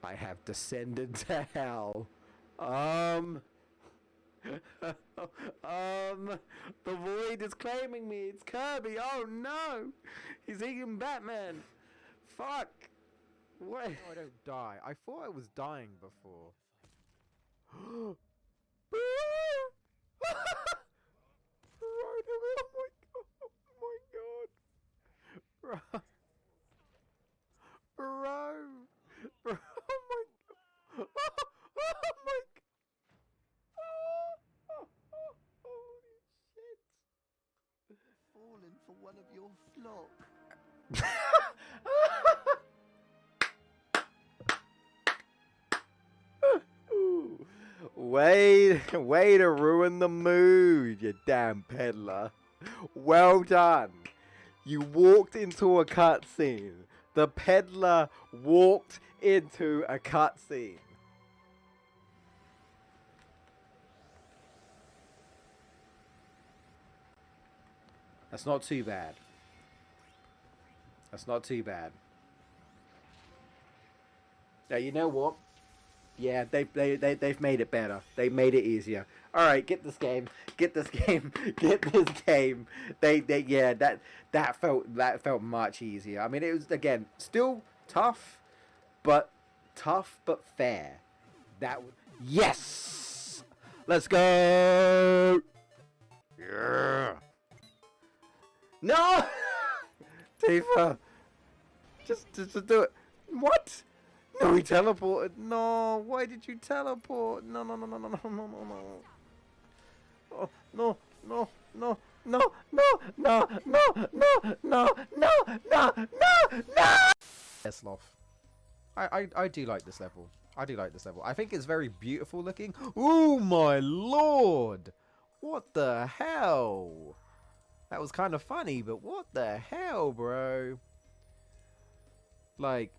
I have descended to hell. Um, the void is claiming me. It's Kirby. Oh no, he's eating Batman. Fuck. What? No, I don't die. I thought I was dying before. Bro, bro, bro, oh my god, oh my god, holy shit. Fallen for one of your flock. Way to ruin the mood, you damn peddler. Well done. You walked into a cutscene. The peddler walked into a cutscene. That's not too bad. That's not too bad. Now, you know what? Yeah, they've made it better. They made it easier. All right, get this game. Get this game. Get this game. They yeah, that felt much easier. I mean, it was again still but tough but fair. That yes. Let's go. Yeah. No. Tifa. Just do it. What? No, he teleported. No, why did you teleport? No, no, no, no, no, no, no, no, no. Oh, no, no, no, no, no, no, no, no, no, no, no, no, no. Sloth. I do like this level. I do like this level. I think it's very beautiful looking. Oh my lord! What the hell? That was kind of funny, but what the hell, bro? Like,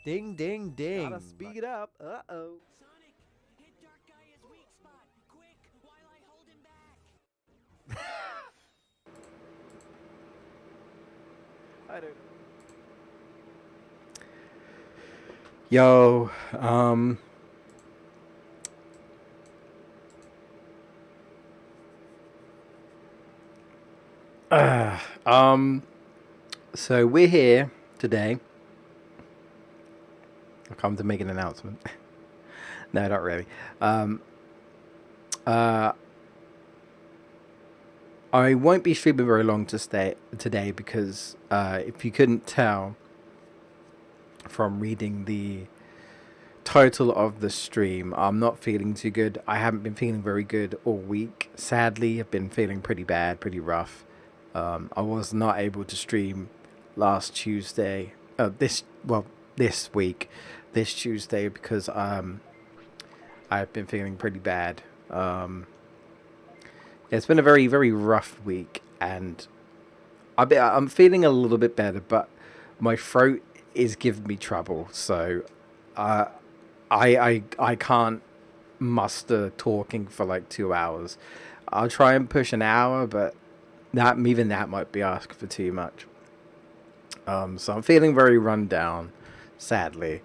ding, ding, ding. Gotta speed up. Uh-oh. Sonic, hit Dark Gaia's weak spot. Quick, while I hold him back. I don't. Yo, uh, um, so we're here today. I've come to make an announcement. No, not really. Uh, I won't be streaming very long today because if you couldn't tell from reading the title of the stream, I'm not feeling too good. I haven't been feeling very good all week. Sadly, I've been feeling pretty bad, pretty rough. I was not able to stream last Tuesday. This week, this Tuesday, because I've been feeling pretty bad. It's been a very, very rough week, and I'm feeling a little bit better, but my throat is giving me trouble. So, I can't muster talking for like 2 hours. I'll try and push an hour, but even that might be asking for too much. So I'm feeling very run down, sadly.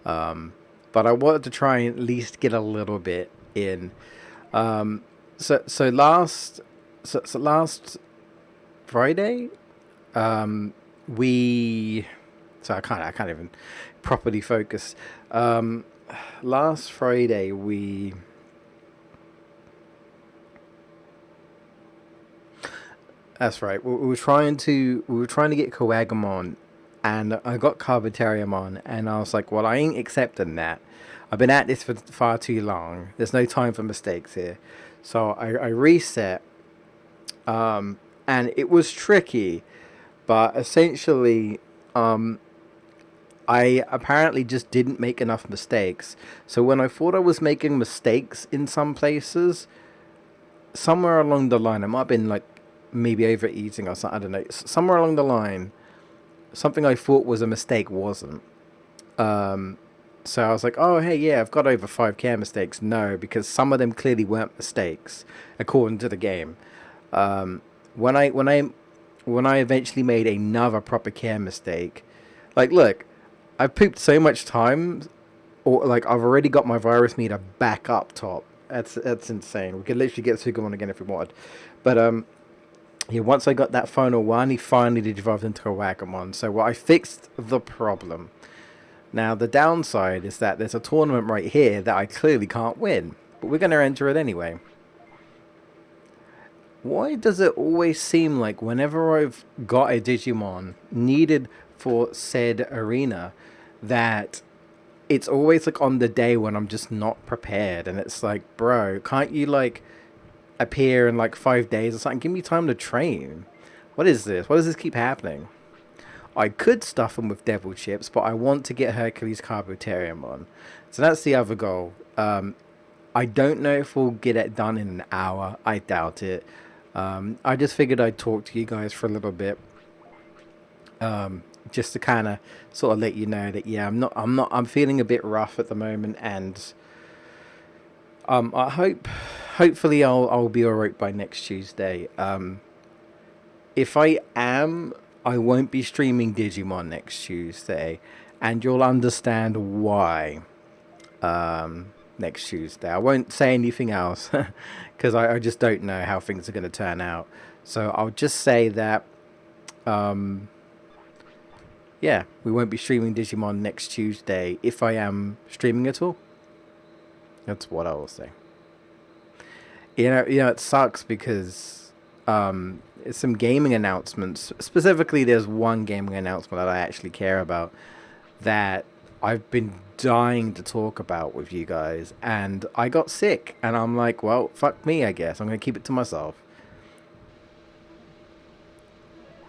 But I wanted to try and at least get a little bit in. So last Friday, we. So I can't even properly focus. Last Friday we. That's right. We were trying to get Coagamon, and I got Carbitariumon, and I was like, well, I ain't accepting that. I've been at this for far too long. There's no time for mistakes here. So I reset, and it was tricky, but essentially, I apparently just didn't make enough mistakes. So when I thought I was making mistakes in some places, somewhere along the line, it might have been like maybe overeating or something, I don't know. Somewhere along the line, something I thought was a mistake wasn't. So I was like, oh, hey, yeah, I've got over 5 care mistakes. No, because some of them clearly weren't mistakes, according to the game. When I eventually made another proper care mistake, like, look, I've pooped so much time, or like I've already got my virus meter back up top. That's insane. We could literally get Sugamon again if we wanted, but yeah. Once I got that final one, he finally evolved into a Wagamon. So I fixed the problem. Now the downside is that there's a tournament right here that I clearly can't win, but we're gonna enter it anyway. Why does it always seem like whenever I've got a Digimon needed for said arena, that it's always like on the day when I'm just not prepared, and it's like, bro, can't you like appear in like 5 days or something? Give me time to train. What is this? Why does this keep happening? I could stuff him with devil chips, but I want to get Hercules Carboterium on. So that's the other goal. I don't know if we'll get it done in an hour. I doubt it. I just figured I'd talk to you guys for a little bit. Just to kind of sort of let you know that yeah, I'm feeling a bit rough at the moment, and hopefully I'll be alright by next Tuesday. If I am, I won't be streaming Digimon next Tuesday, and you'll understand why. Next Tuesday, I won't say anything else because I just don't know how things are going to turn out. So I'll just say that yeah, we won't be streaming Digimon next Tuesday if I am streaming at all. That's what I will say. It sucks because it's some gaming announcements. Specifically, there's one gaming announcement that I actually care about that I've been dying to talk about with you guys, and I got sick, and I'm like, well, fuck me, I guess. I'm going to keep it to myself.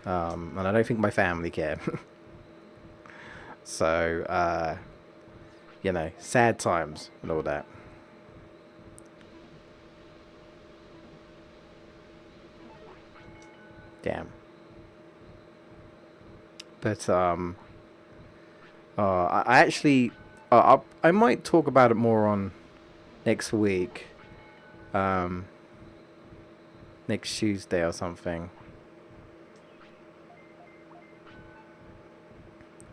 And I don't think my family care. So, sad times and all that. Damn. But I actually, I might talk about it more on next week, next Tuesday or something.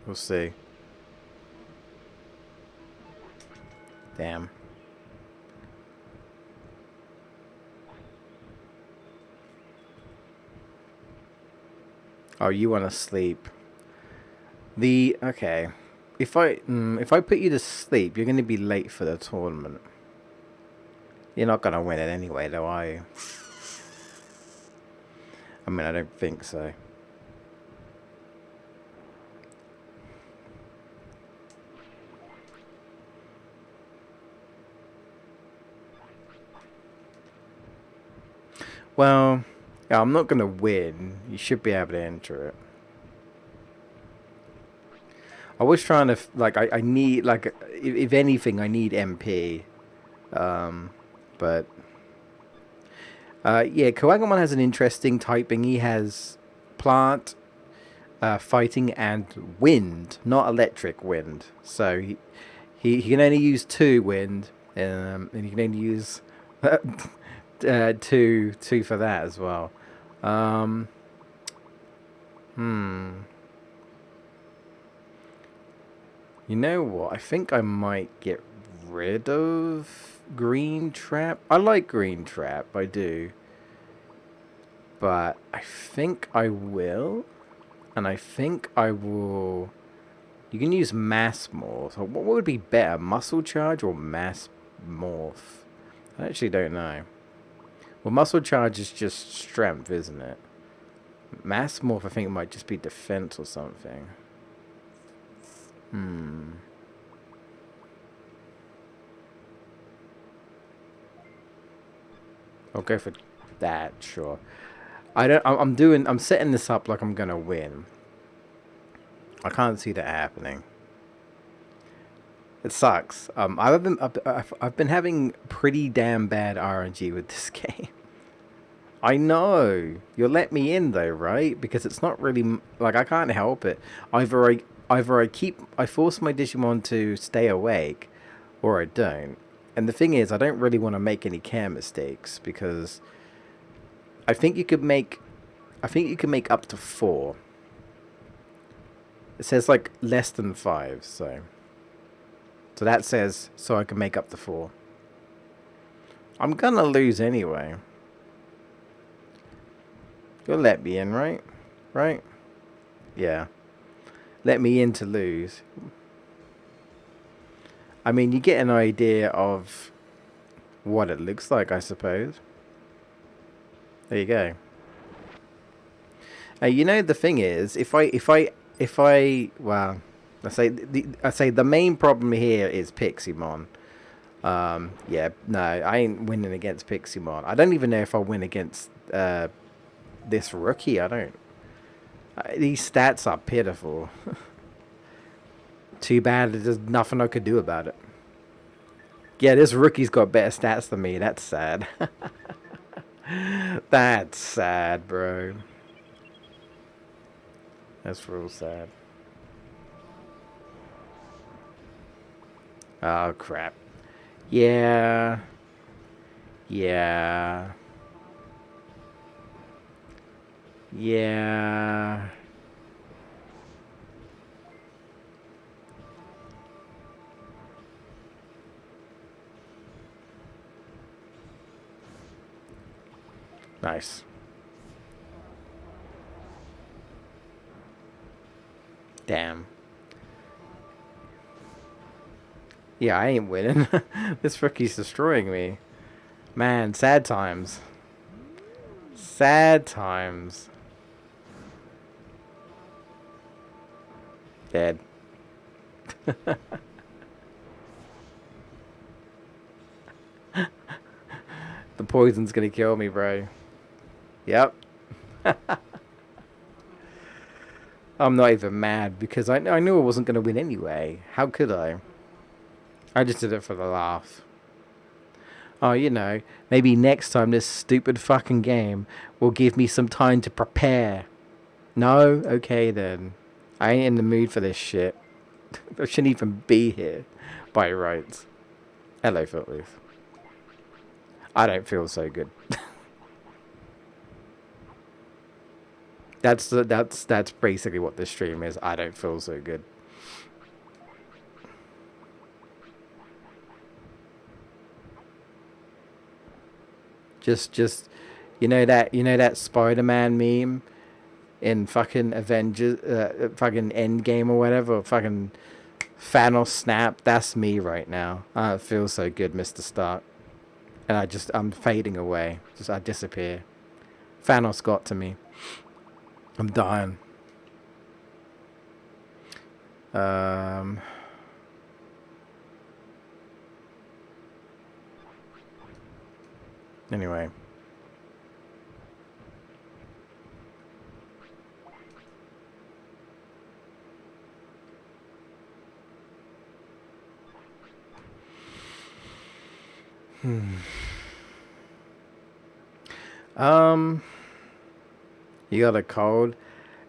We'll see. Damn. Oh, you want to sleep? Okay. If I put you to sleep, you're going to be late for the tournament. You're not going to win it anyway, though, are you? I mean, I don't think so. Well, yeah, I'm not going to win. You should be able to enter it. I was trying to, like, I need, like, if anything, I need MP. But, yeah, Koagamon has an interesting typing. He has plant, fighting, and wind, not electric wind. So, he can only use 2 wind, and he can only use two for that as well. You know what? I think I might get rid of Green Trap. I like Green Trap, I do. But I think I will. And I think I will... You can use Mass Morph. So what would be better? Muscle Charge or Mass Morph? I actually don't know. Well, Muscle Charge is just strength, isn't it? Mass Morph, I think it might just be defense or something. I'll go for that, sure. I'm setting this up like I'm gonna win. I can't see that happening. It sucks. I've been having pretty damn bad RNG with this game. I know. You'll let me in though, right? Because it's not really like I can't help it. Either I force my Digimon to stay awake, or I don't. And the thing is, I don't really want to make any care mistakes because I think you could make up to 4. It says like less than 5, so that says so I can make up the 4. I'm gonna lose anyway. You'll let me in, right? Right? Yeah. Let me in to lose. I mean, you get an idea of what it looks like, I suppose. There you go. You know, the thing is, well, I say the main problem here is Piximon. Yeah, no, I ain't winning against Piximon. I don't even know if I'll win against this rookie. I don't. These stats are pitiful. Too bad there's nothing I could do about it. Yeah, this rookie's got better stats than me. That's sad. That's sad, bro. That's real sad. Oh, crap. Yeah. Yeah. Yeah. Nice. Damn. Yeah, I ain't winning. This rookie's destroying me. Man, sad times. Sad times. Dead. The poison's gonna kill me, bro. Yep. I'm not even mad because I knew I wasn't gonna win anyway. How could I? I just did it for the laugh. Oh, you know, maybe next time this stupid fucking game will give me some time to prepare. No? Okay then. I ain't in the mood for this shit. I shouldn't even be here by rights. Hello, Footloose. I don't feel so good. That's basically what this stream is. I don't feel so good. Just you know that Spider-Man meme in fucking Avengers, fucking Endgame or whatever, fucking Thanos snap. That's me right now. I feel so good, Mr. Stark, and I'm fading away. I disappear. Thanos got to me. I'm dying. Anyway. You got a cold?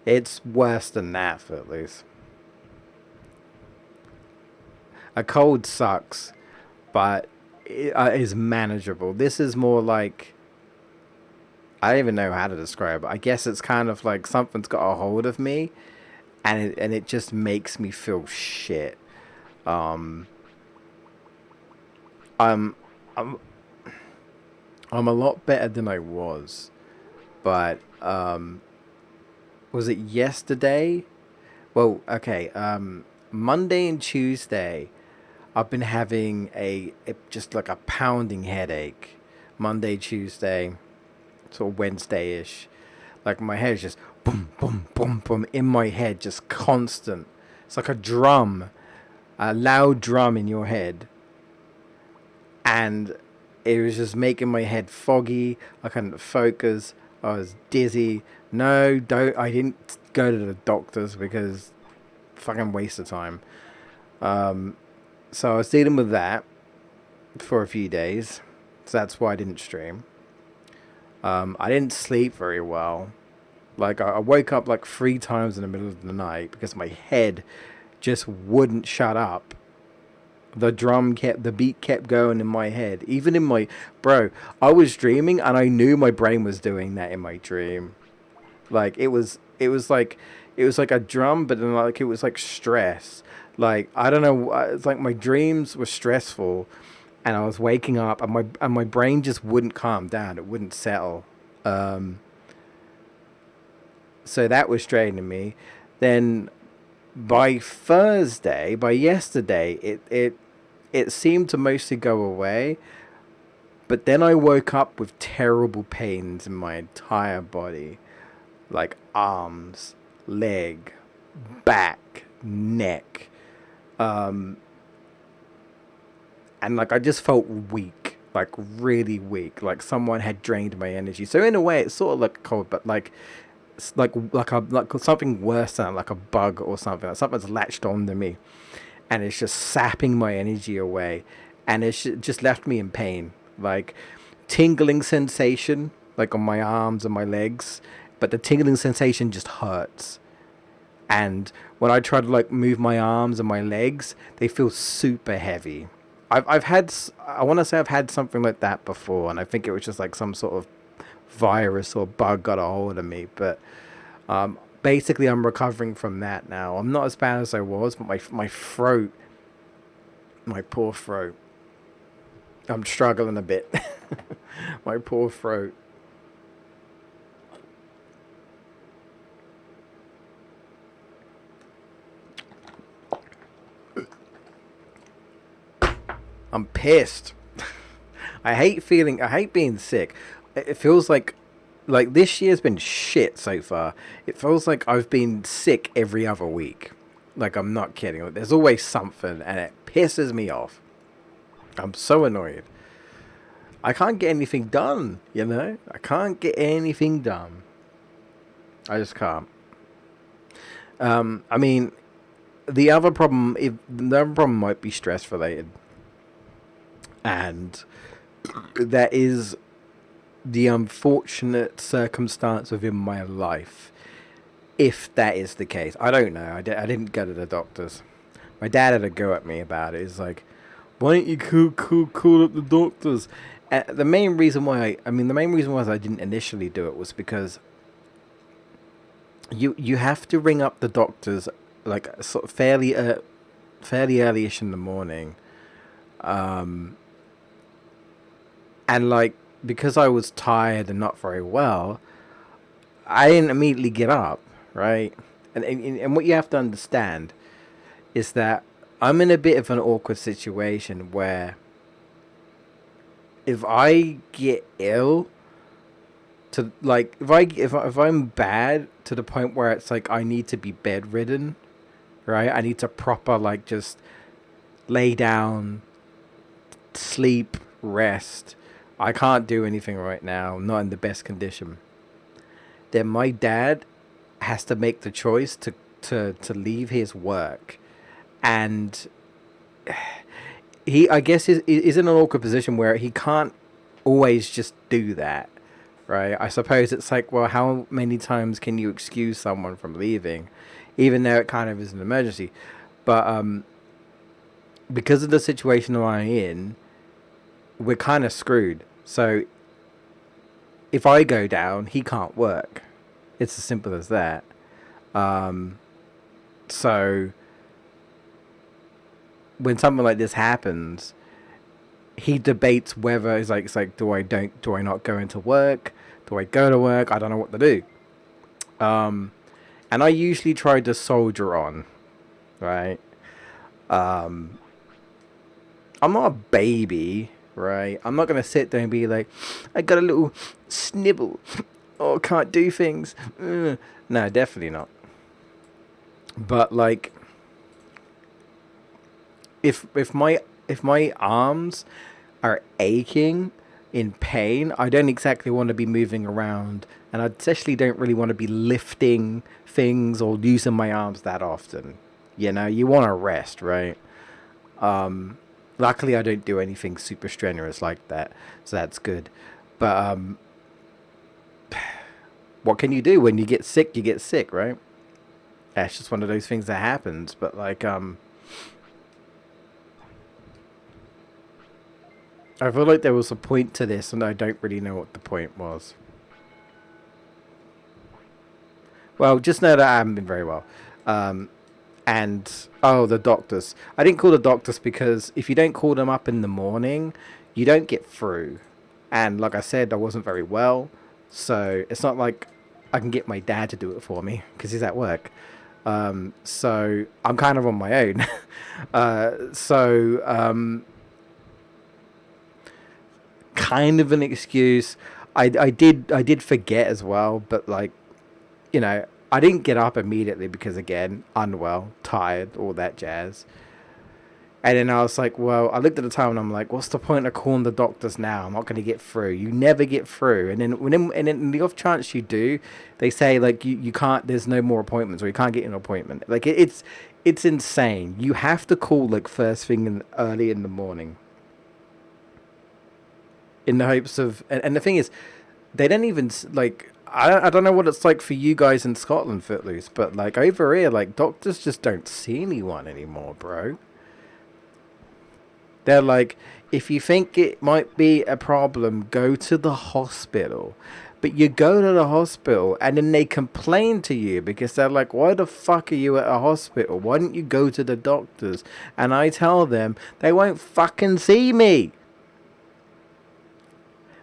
It's worse than that, for at least. A cold sucks, but it is manageable. This is more like, I don't even know how to describe it. I guess it's kind of like something's got a hold of me, and it just makes me feel shit. I'm I'm a lot better than I was, but was it yesterday? Well, okay. Monday and Tuesday, I've been having just like a pounding headache. Monday, Tuesday, sort of Wednesday-ish. Like my head's just boom, boom, boom, boom in my head, just constant. It's like a drum, a loud drum in your head. And it was just making my head foggy. I couldn't focus. I was dizzy. No, I didn't go to the doctors because fucking waste of time. So I was dealing with that for a few days. So that's why I didn't stream. I didn't sleep very well. Like I woke up like 3 times in the middle of the night because my head just wouldn't shut up. The beat kept going in my head. Even in my, bro, I was dreaming and I knew my brain was doing that in my dream. Like it was like, It was like a drum, but then like it was like stress. Like I don't know. It's like my dreams were stressful, and I was waking up, and my brain just wouldn't calm down. It wouldn't settle. Um, so that was draining me. Then by Thursday, by yesterday, it seemed to mostly go away. But then I woke up with terrible pains in my entire body, like arms, leg, back, neck, um, and like I just felt weak, like really weak, like someone had drained my energy. So in a way, it's sort of like a cold, but like like something worse than like a bug or something. Like something's latched onto me, and it's just sapping my energy away, and it's just left me in pain, like tingling sensation, like on my arms and my legs, but the tingling sensation just hurts. And when I try to like move my arms and my legs, they feel super heavy. I've had I want to say I've had something like that before, and I think it was just like some sort of virus or bug got a hold of me. But basically, I'm recovering from that now. I'm not as bad as I was, but my throat, my poor throat, I'm struggling a bit. My poor throat. I'm pissed. I hate being sick. It feels like this year's been shit so far. It feels like I've been sick every other week. Like I'm not kidding. Like, there's always something and it pisses me off. I'm so annoyed. I can't get anything done, you know? I can't get anything done. I just can't. I mean, the other problem might be stress related. And that is the unfortunate circumstance within my life. If that is the case, I don't know. I didn't go to the doctors. My dad had a go at me about it. He's like, "Why don't you call up the doctors?" The main reason why the main reason why I didn't initially do it was because you have to ring up the doctors like sort of fairly early-ish in the morning, um, and like because I was tired and not very well, I didn't immediately get up, right? And what you have to understand is that I'm in a bit of an awkward situation where if I get ill to like if I'm bad to the point where it's like I need to be bedridden, right? I need to proper like just lay down, sleep, rest. I can't do anything right now. I'm not in the best condition. Then my dad has to make the choice to leave his work, and he I guess is in an awkward position where he can't always just do that, right? I suppose it's like, well, how many times can you excuse someone from leaving, even though it kind of is an emergency? But because of the situation I'm in, we're kind of screwed. So if I go down, he can't work. It's as simple as that. Um, so when something like this happens, he debates whether it's like do I not go into work? Do I go to work? I don't know what to do. Um, and I usually try to soldier on, right? Um, I'm not a baby, right? I'm not gonna sit there and be like, I got a little snibble, or can't do things. No, definitely not. But like, if my arms are aching in pain, I don't exactly want to be moving around, and I especially don't really want to be lifting things or using my arms that often. You know, you want to rest, right? Luckily, I don't do anything super strenuous like that, so that's good. But what can you do when you get sick? You get sick, right? That's just one of those things that happens. But like, I feel like there was a point to this, and I don't really know what the point was. Well, just know that I haven't been very well. Um, and oh, the doctors. I didn't call the doctors because if you don't call them up in the morning, you don't get through. And like I said, I wasn't very well, so it's not like I can get my dad to do it for me because he's at work. So I'm kind of on my own. So kind of an excuse. I did forget as well, but like, I didn't get up immediately because again, unwell, tired, all that jazz. And then I was like, well, I looked at the time and I'm like, what's the point of calling the doctors now? I'm not going to get through. You never get through. And then in the off chance you do, they say like you can't. There's no more appointments, or you can't get an appointment. Like it's insane. You have to call like first thing early in the morning, in the hopes of. And the thing is, they don't even like. I don't know what it's like for you guys in Scotland, Footloose, but like over here, like doctors just don't see anyone anymore, bro. They're like, if you think it might be a problem, go to the hospital. But you go to the hospital and then they complain to you because they're like, why the fuck are you at a hospital? Why don't you go to the doctors? And I tell them, they won't fucking see me.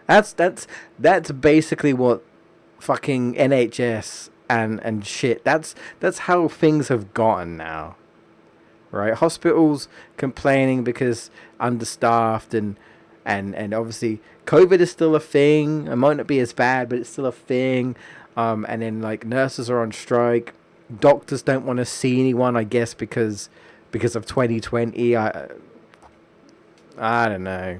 That's basically what fucking NHS and shit. That's how things have gotten now. Right? Hospitals complaining because understaffed and obviously COVID is still a thing. It might not be as bad, but it's still a thing. And then like nurses are on strike. Doctors don't want to see anyone, I guess, because of 2020. I don't know.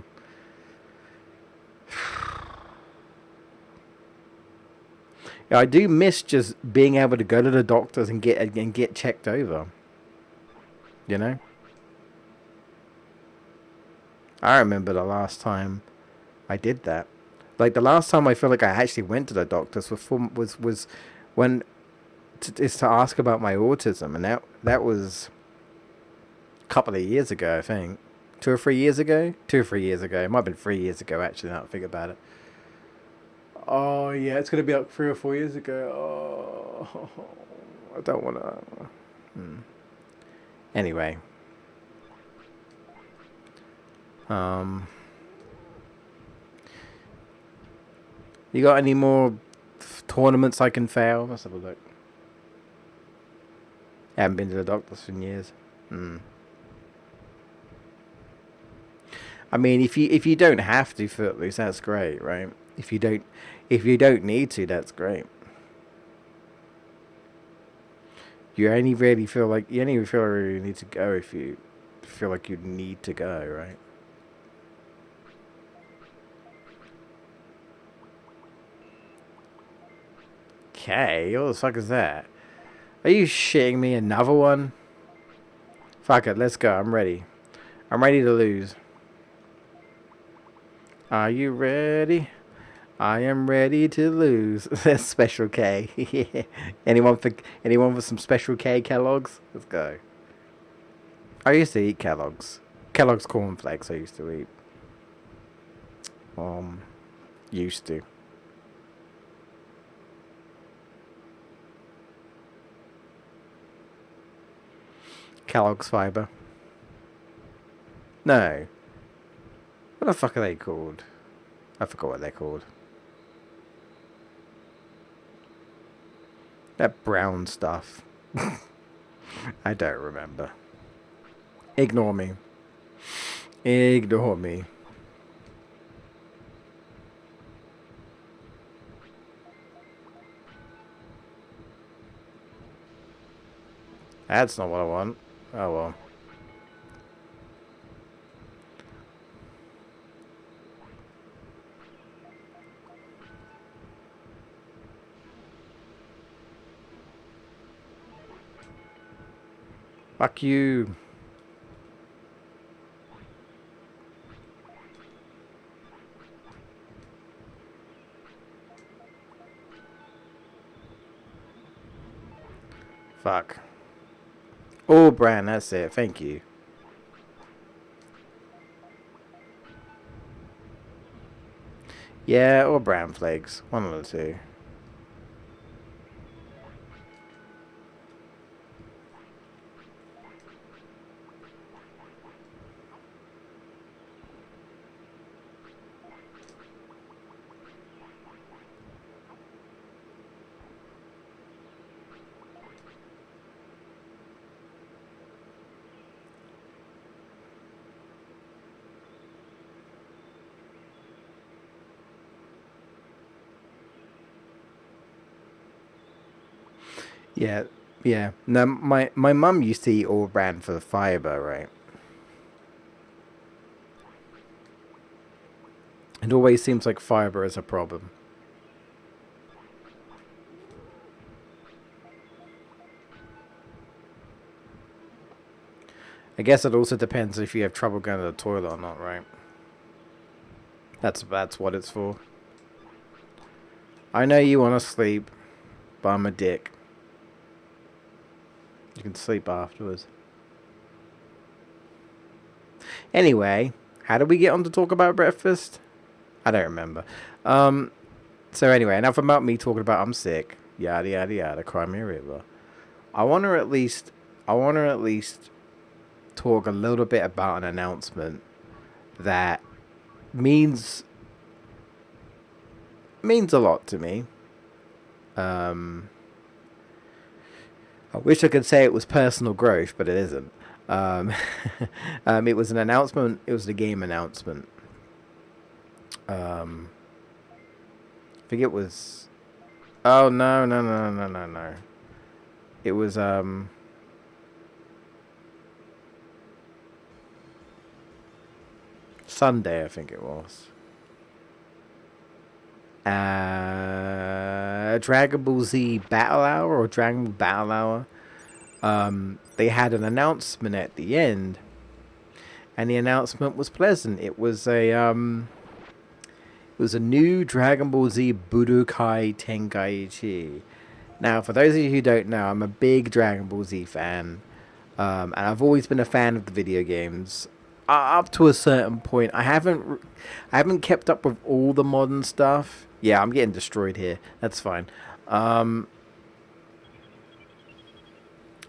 Yeah, I do miss just being able to go to the doctors and get checked over. You know? I remember the last time I did that. Like the last time I feel like I actually went to the doctors was when is to ask about my autism, and that was a couple of years ago, I think. 2 or 3 years ago. 2 or 3 years ago. It might have been 3 years ago actually. Now that I think about it. Oh yeah, it's gonna be like 3 or 4 years ago. Oh, I don't wanna. Anyway, um, you got any more tournaments I can fail? Let's have a look. I haven't been to the doctors in years. I mean, if you don't have to, Footloose, that's great, right? If you don't need to, that's great. You only feel like you need to go if you feel like you need to go, right? Okay, what the fuck is that? Are you shitting me? Another one? Fuck it, let's go. I'm ready. I'm ready to lose. Are you ready? I am ready to lose. That's Special K. Yeah. Anyone for some Special K Kellogg's? Let's go. I used to eat Kellogg's. Kellogg's cornflakes I used to eat. Um, used to. Kellogg's Fiber. No. What the fuck are they called? I forgot what they're called. That brown stuff. I don't remember. Ignore me. Ignore me. That's not what I want. Oh well. Fuck you. Fuck. Oh, Bran, that's it. Thank you. Yeah, or brown flakes. One of the two. Yeah, yeah. No, my mum used to eat all bran for the fiber, right? It always seems like fiber is a problem. I guess it also depends if you have trouble going to the toilet or not, right? That's what it's for. I know you want to sleep, but I'm a dick. You can sleep afterwards. Anyway, how did we get on to talk about breakfast? I don't remember. Um, so anyway, enough about me talking about I'm sick. Yada yada yada. Cry me a river. I want to at least, I want to at least talk a little bit about an announcement that means means a lot to me. Um, I wish I could say it was personal growth, but it isn't. Um, it was an announcement. It was the game announcement. Um, I think it was. Oh no no no no no no! It was Sunday, I think it was. Dragon Ball Z Battle Hour or Dragon Ball Battle Hour. They had an announcement at the end, and the announcement was pleasant. It was a new Dragon Ball Z Budokai Tenkaichi. Now, for those of you who don't know, I'm a big Dragon Ball Z fan, and I've always been a fan of the video games. Up to a certain point, I haven't kept up with all the modern stuff. Yeah, I'm getting destroyed here. That's fine. Um,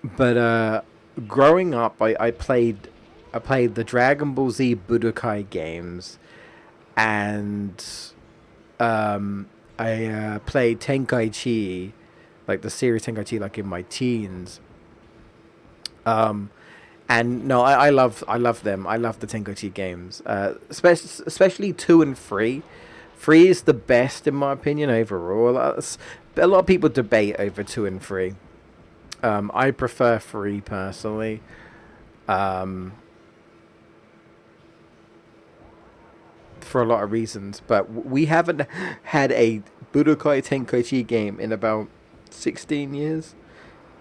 but growing up, I played the Dragon Ball Z Budokai games, and I played Tenkaichi, like the series Tenkaichi, like in my teens. Um, and no, I love them. I love the Tenkaichi games, especially 2 and 3. 3 is the best in my opinion overall. A lot of people debate over 2 and 3. I prefer 3 personally. Um, for a lot of reasons, but we haven't had a Budokai Tenkaichi game in about 16 years,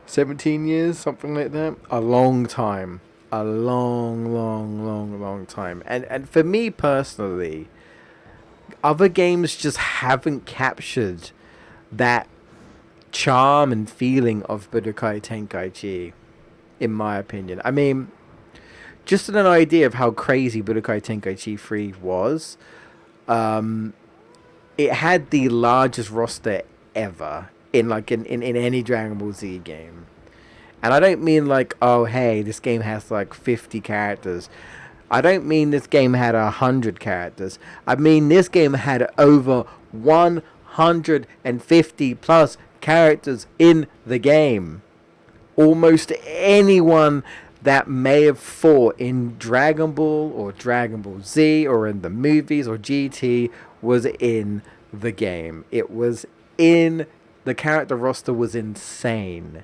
17 years, something like that. A long time. A long, long, long, long time. And for me personally, other games just haven't captured that charm and feeling of Budokai Tenkaichi, in my opinion. I mean, just an idea of how crazy Budokai Tenkaichi 3 was. Um, it had the largest roster ever in any Dragon Ball Z game. And I don't mean like, oh hey, this game has like 50 characters. I don't mean this game had 100 characters. I mean this game had over 150 plus characters in the game. Almost anyone that may have fought in Dragon Ball or Dragon Ball Z or in the movies or GT was in the game. It was in the character roster was insane.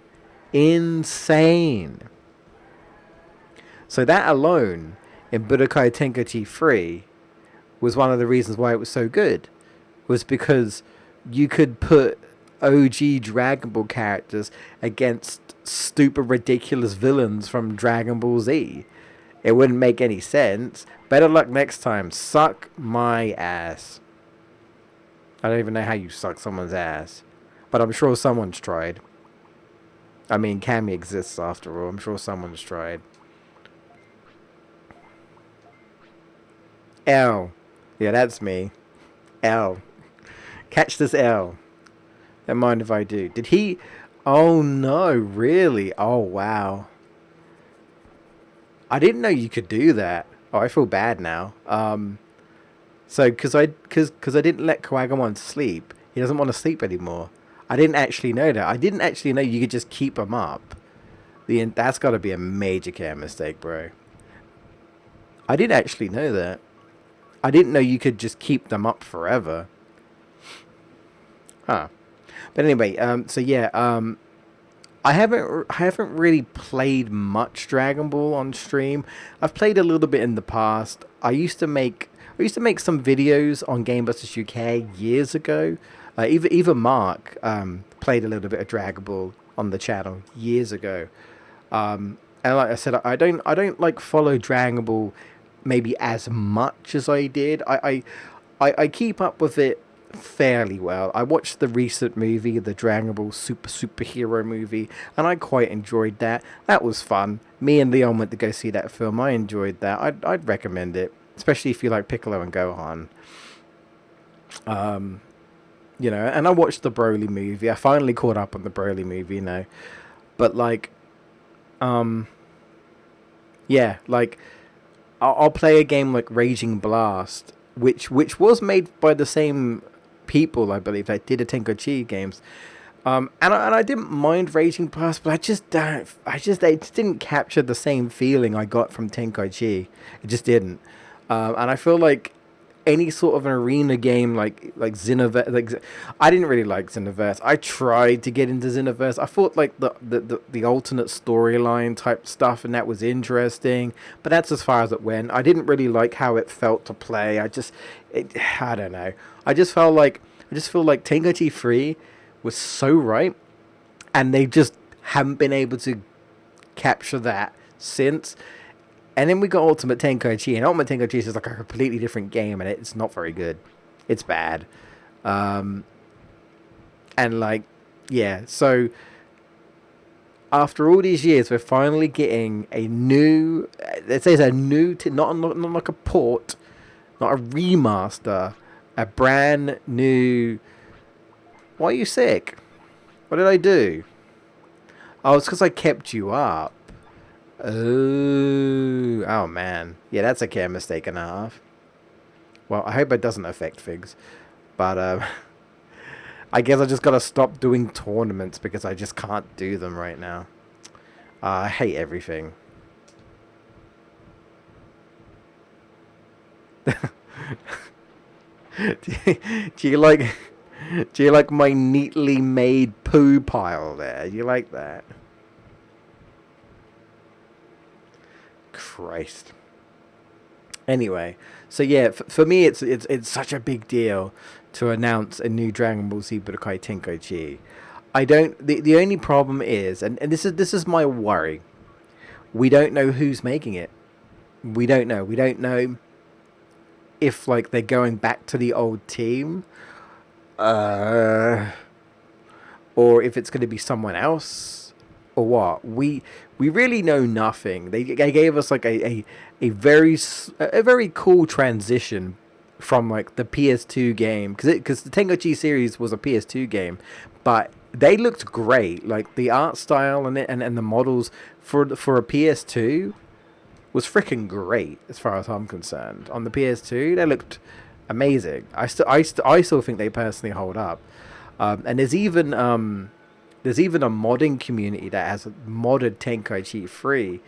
Insane. So that alone in Budokai Tenkaichi 3 was one of the reasons why it was so good. Was because you could put OG Dragon Ball characters against stupid ridiculous villains from Dragon Ball Z. It wouldn't make any sense. Better luck next time. Suck my ass. I don't even know how you suck someone's ass. But I'm sure someone's tried. I mean, Cammy exists after all. I'm sure someone's tried. L. Yeah, that's me. L. Catch this L. Don't mind if I do. Did he... Oh, no. Really? Oh, wow. I didn't know you could do that. Oh, I feel bad now. So, because I didn't let Kawagamon sleep, he doesn't want to sleep anymore. I didn't actually know that. I didn't actually know you could just keep him up. That's got to be a major care mistake, bro. I didn't actually know that. I didn't know you could just keep them up forever. Huh. But anyway, so yeah, I haven't really played much Dragon Ball on stream. I've played a little bit in the past. I used to make some videos on Game Busters UK years ago. Even Mark played a little bit of Dragon Ball on the channel years ago. And like I said, I don't like follow Dragon Ball maybe as much as I did. I keep up with it fairly well. I watched the recent movie, the Dragon Ball Superhero movie, and I quite enjoyed that. That was fun. Me and Leon went to go see that film. I enjoyed that. I'd recommend it, especially if you like Piccolo and Gohan. And I watched the Broly movie. I finally caught up on the Broly movie, but like, um, yeah, like I'll play a game like Raging Blast, which was made by the same people, I believe, that did the Tenkochi games. And I didn't mind Raging Blast, but it just didn't capture the same feeling I got from Tenkochi. It just didn't. And I feel like any sort of an arena game like Xenoverse, I didn't really like Xenoverse. I tried to get into Xenoverse. I thought like the alternate storyline type stuff, and that was interesting, but that's as far as it went. I didn't really like how it felt to play. I don't know. I just feel like Tengochi 3 was so right, and they just haven't been able to capture that since. And then we got Ultimate Tenkochi, and Ultimate Tenkochi is like a completely different game, and it's not very good. It's bad. And like, yeah, so after all these years, we're finally getting a new, let's say it's a new, not like a port, not a remaster, a brand new. Why are you sick? What did I do? Oh, it's because I kept you up. Oh man. Yeah, that's a care mistake and a half. Well, I hope it doesn't affect things. But I guess I just gotta stop doing tournaments because I just can't do them right now. I hate everything. do you like do you like my neatly made poo pile there? Do you like that? Christ. Anyway, so yeah, for me, it's such a big deal to announce a new Dragon Ball Z Budokai Tenkaichi. I don't. The only problem is, and this is my worry. We don't know who's making it. We don't know. We don't know if like they're going back to the old team, uh, or if it's going to be someone else, or what. We really know nothing. They gave us like a very cool transition from like the PS2 game, because the Tengochi series was a PS2 game, but they looked great. Like the art style and the models for a PS2 was freaking great as far as I'm concerned. On the PS2, they looked amazing. I still think they personally hold up. And there's even a modding community that has modded Tenkaichi 3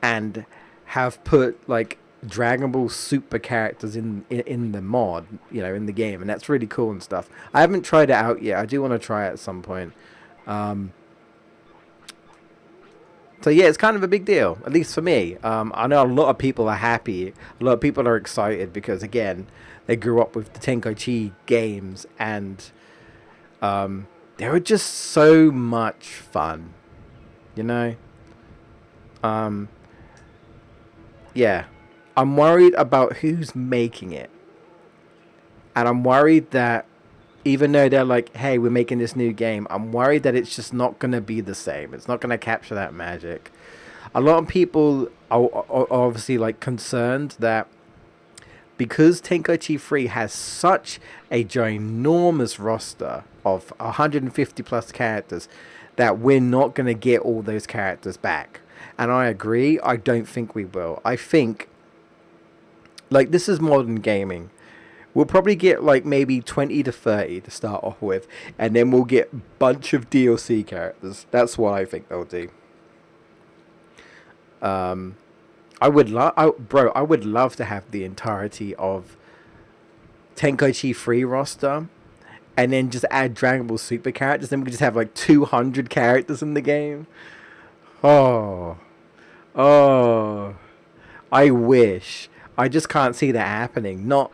and have put like Dragon Ball Super characters in the mod, in the game, and that's really cool and stuff. I haven't tried it out yet. I do want to try it at some point. So yeah, it's kind of a big deal, at least for me. I know a lot of people are happy. A lot of people are excited because again, they grew up with the Tenkaichi games, and they were just so much fun, you know. Yeah, I'm worried about who's making it, and I'm worried that even though they're like, "Hey, we're making this new game," I'm worried that it's just not gonna be the same. It's not gonna capture that magic. A lot of people are obviously like concerned that because Tenkaichi 3 has such a ginormous roster of 150 plus characters, that we're not going to get all those characters back. And I agree. I don't think we will. I think, like, this is modern gaming. We'll probably get like maybe 20 to 30 to start off with, and then we'll get a bunch of DLC characters. That's what I think they'll do. I would I would love to have the entirety of Tenkaichi 3 roster and then just add Dragon Ball Super characters, then we could just have like 200 characters in the game. Oh, oh, I wish. I just can't see that happening. Not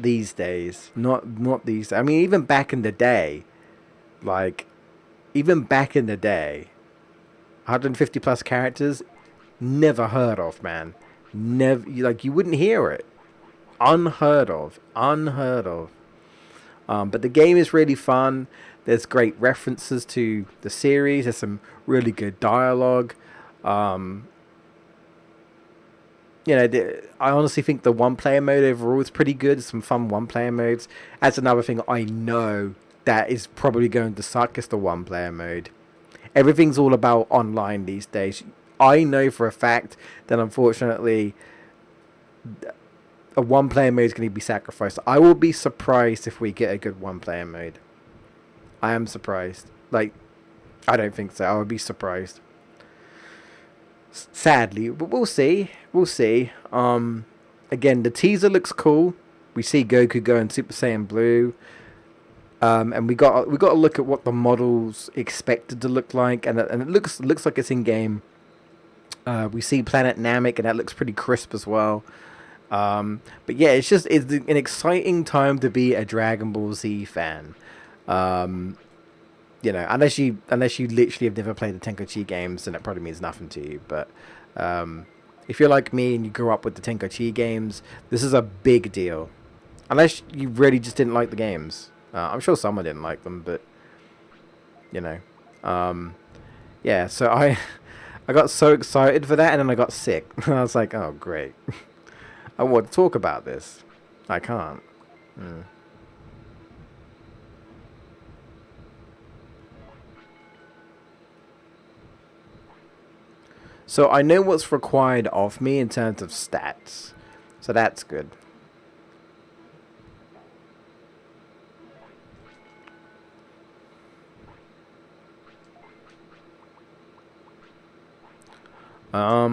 these days. Not these. I mean, even back in the day, like even back in the day, 150 plus characters, never heard of, man. Never, like you wouldn't hear it. Unheard of. Unheard of. But the game is really fun. There's great references to the series. There's some really good dialogue. Um, I honestly think the one player mode overall is pretty good. Some fun one player modes. That's another thing I know that is probably going to suck is the one player mode. Everything's all about online these days. I know for a fact that unfortunately a one player mode is going to be sacrificed. I will be surprised if we get a good one player mode. I am surprised. Like, I don't think so. I would be surprised. Sadly, but we'll see. We'll see. Again, the teaser looks cool. We see Goku going Super Saiyan Blue. And we got to look at what the model's expected to look like, and it looks like it's in game. We see Planet Namek, and that looks pretty crisp as well. But yeah, it's an exciting time to be a Dragon Ball Z fan. Unless you literally have never played the Tenkochi games, then it probably means nothing to you. But if you're like me and you grew up with the Tenkochi games, this is a big deal. Unless you really just didn't like the games. I'm sure someone didn't like them, but yeah. So I got so excited for that, and then I got sick. I was like, oh great, I want to talk about this. I can't. So I know what's required of me in terms of stats, so that's good.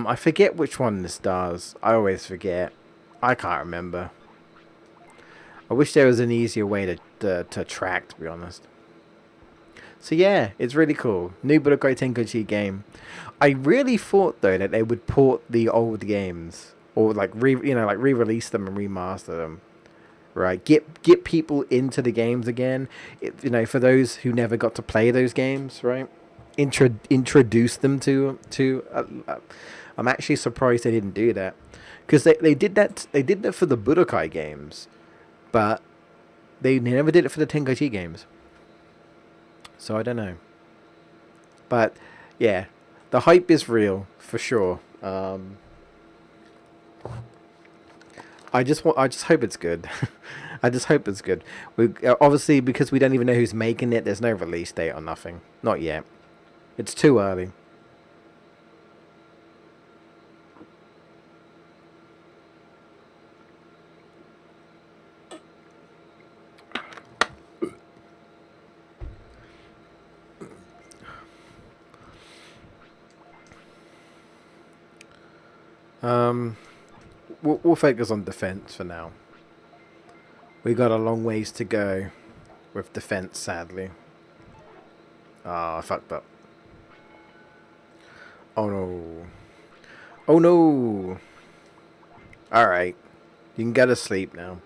I forget which one this does. I always forget. I can't remember. I wish there was an easier way to track, to be honest. So yeah, it's really cool. New Budokai Tenkaichi game. I really thought though that they would port the old games or like re-release them and remaster them. Right, get people into the games again. For those who never got to play those games, right? Introduce them to. I'm actually surprised they didn't do that, because they did that. They did that for the Budokai games, but they never did it for the Tenkaichi games. So I don't know. But yeah, the hype is real for sure. I just hope it's good. I just hope it's good. We obviously, because we don't even know who's making it. There's no release date or nothing. Not yet. It's too early. We'll focus on defense for now. We got a long ways to go with defense, sadly. Ah, I fucked up. Oh no. Oh no. Alright. You can go to sleep now.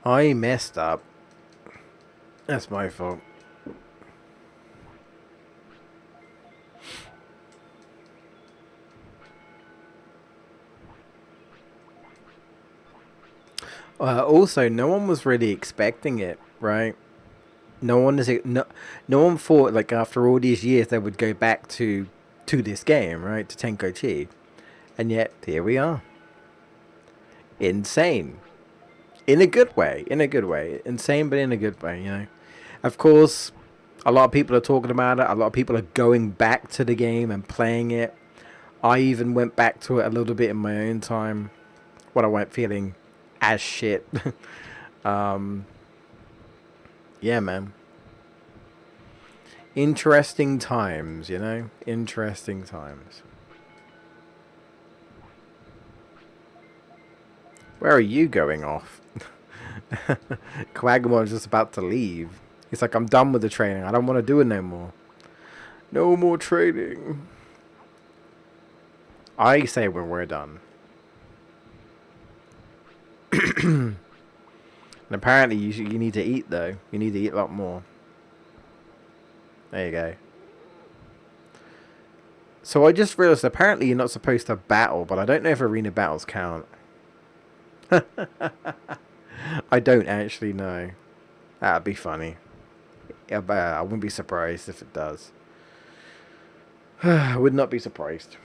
I messed up. That's my fault. Also, no one was really expecting it, right? No one thought like after all these years they would go back to this game, right? To Tenkochi, and yet here we are. Insane, in a good way. In a good way. Insane, but in a good way. Of course, a lot of people are talking about it. A lot of people are going back to the game and playing it. I even went back to it a little bit in my own time when I weren't feeling as shit. Yeah, man. Interesting times, you know? Interesting times. Where are you going off? Quagamon's just about to leave. He's like, I'm done with the training. I don't want to do it no more. No more training. I say when we're done. And apparently you need to eat, though. You need to eat a lot more. There you go. So I just realised apparently you're not supposed to battle, but I don't know if arena battles count. I don't actually know. That'd be funny. Yeah, but I wouldn't be surprised if it does. I would not be surprised.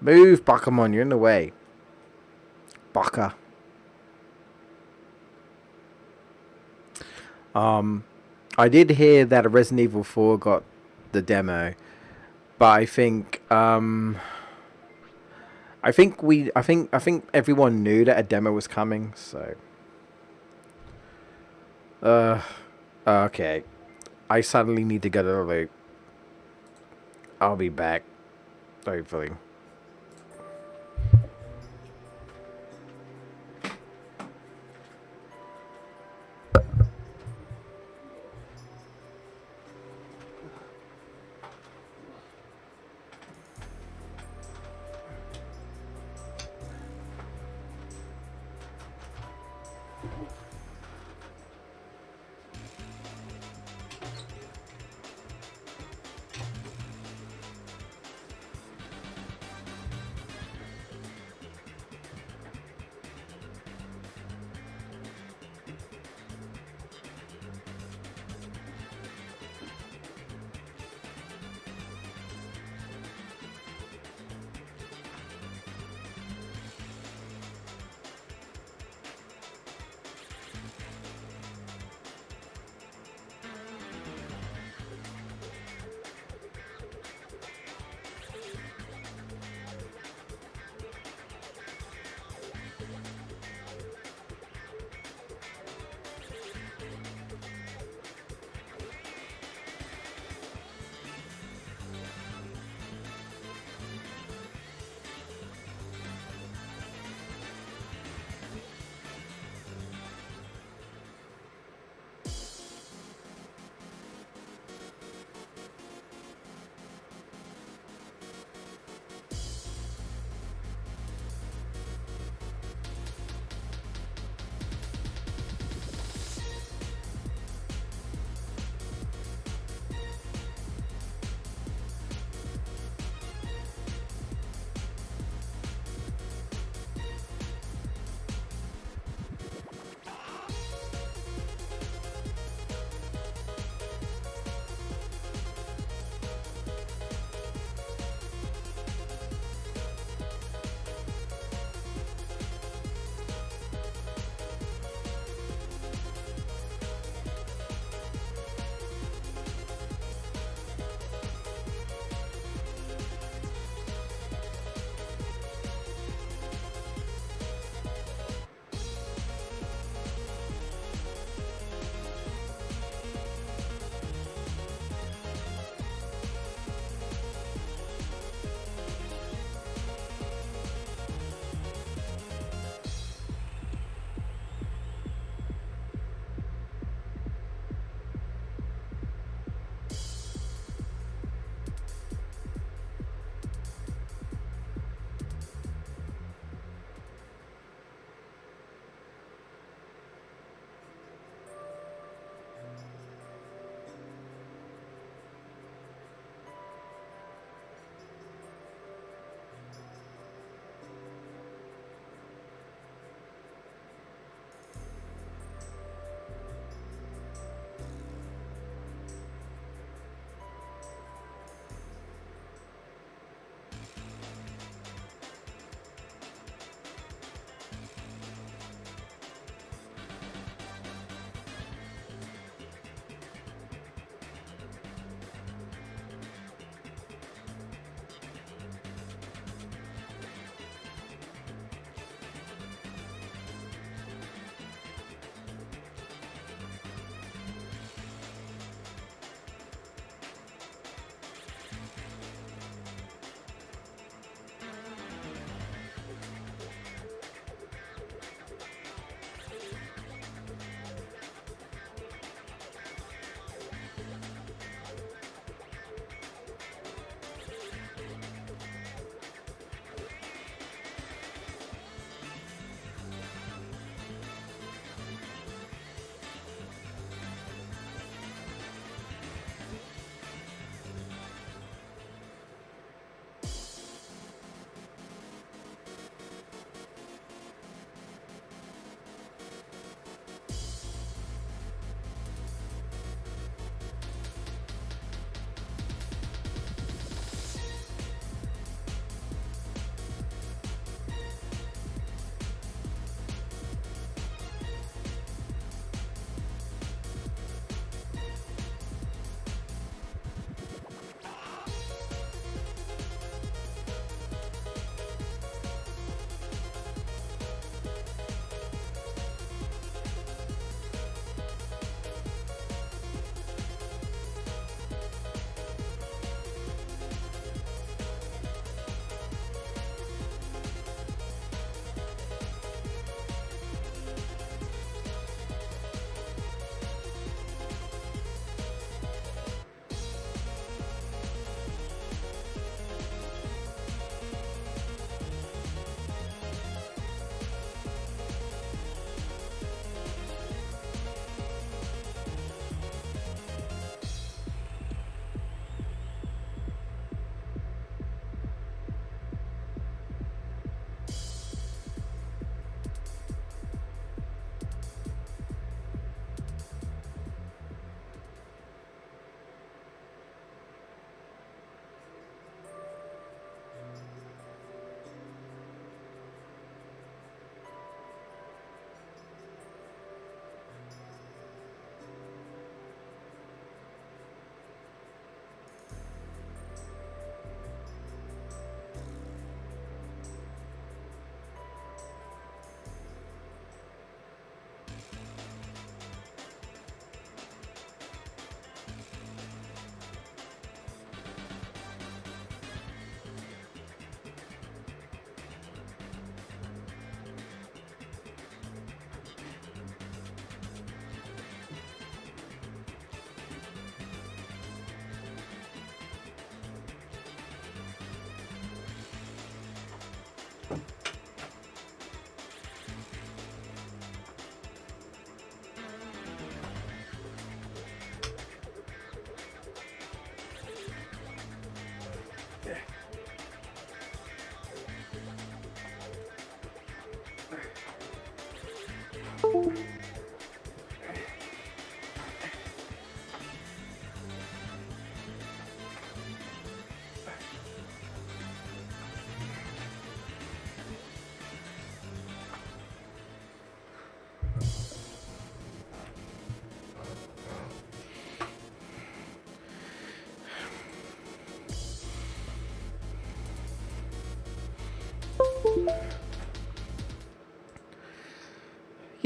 Move, Bakamon, you're in the way. Baka. I did hear that Resident Evil 4 got the demo, but I think everyone knew that a demo was coming, so okay. I suddenly need to go to the loop. I'll be back, hopefully.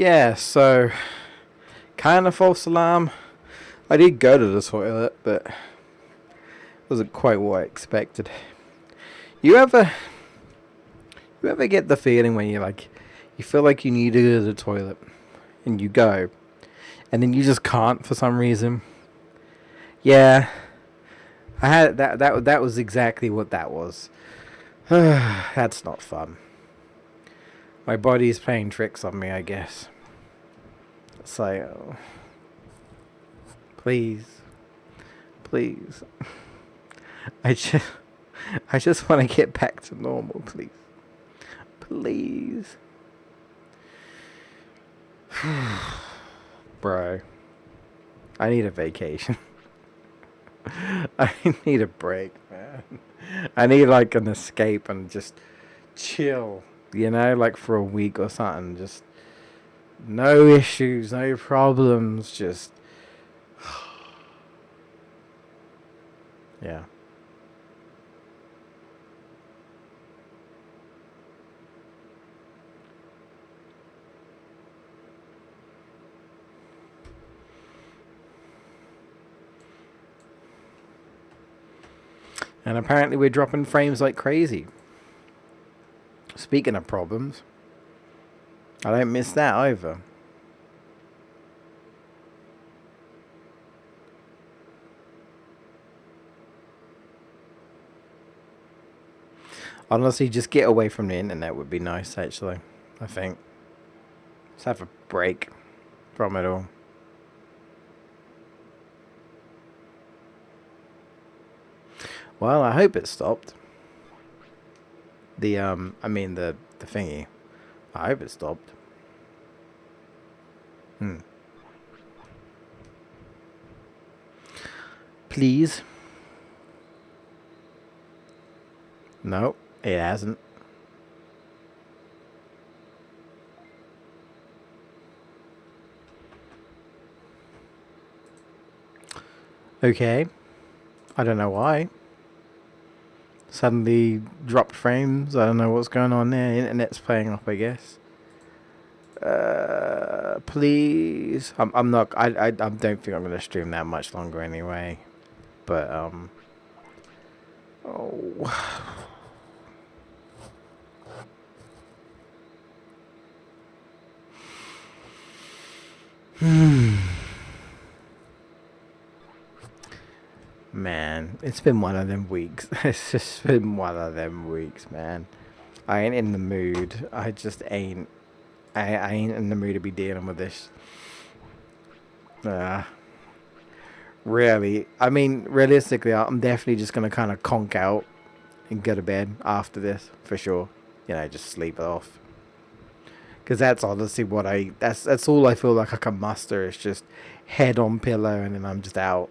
Yeah, so kind of false alarm. I did go to the toilet, but wasn't quite what I expected. You ever you ever get the feeling when you feel like you need to go to the toilet and you go and then you just can't for some reason? Yeah, I had that was exactly what that was. That's not fun. My body's playing tricks on me, I guess. It's like, oh, please, please. I just, I just want to get back to normal, please, please, bro. I need a vacation. I need a break, man. I need like an escape and just chill, like for a week or something. Just no issues, no problems, just yeah. And apparently we're dropping frames like crazy. Speaking of problems, I don't miss that either. Honestly, just get away from the internet would be nice, actually. I think. Just have a break from it all. Well, I hope it stopped. The thingy. I hope it stopped. Please. No, it hasn't. Okay. I don't know why. Suddenly dropped frames. I don't know what's going on there. Internet's playing up, I guess. Please. I'm not. I don't think I'm gonna stream that much longer anyway. But oh. Man, it's been one of them weeks. It's just been one of them weeks, man. I ain't in the mood. I just ain't. I ain't in the mood to be dealing with this. Really. I mean, realistically, I'm definitely just gonna kind of conk out and go to bed after this for sure. Just sleep it off. Because that's honestly what that's all I feel like I can muster. Is just head on pillow and then I'm just out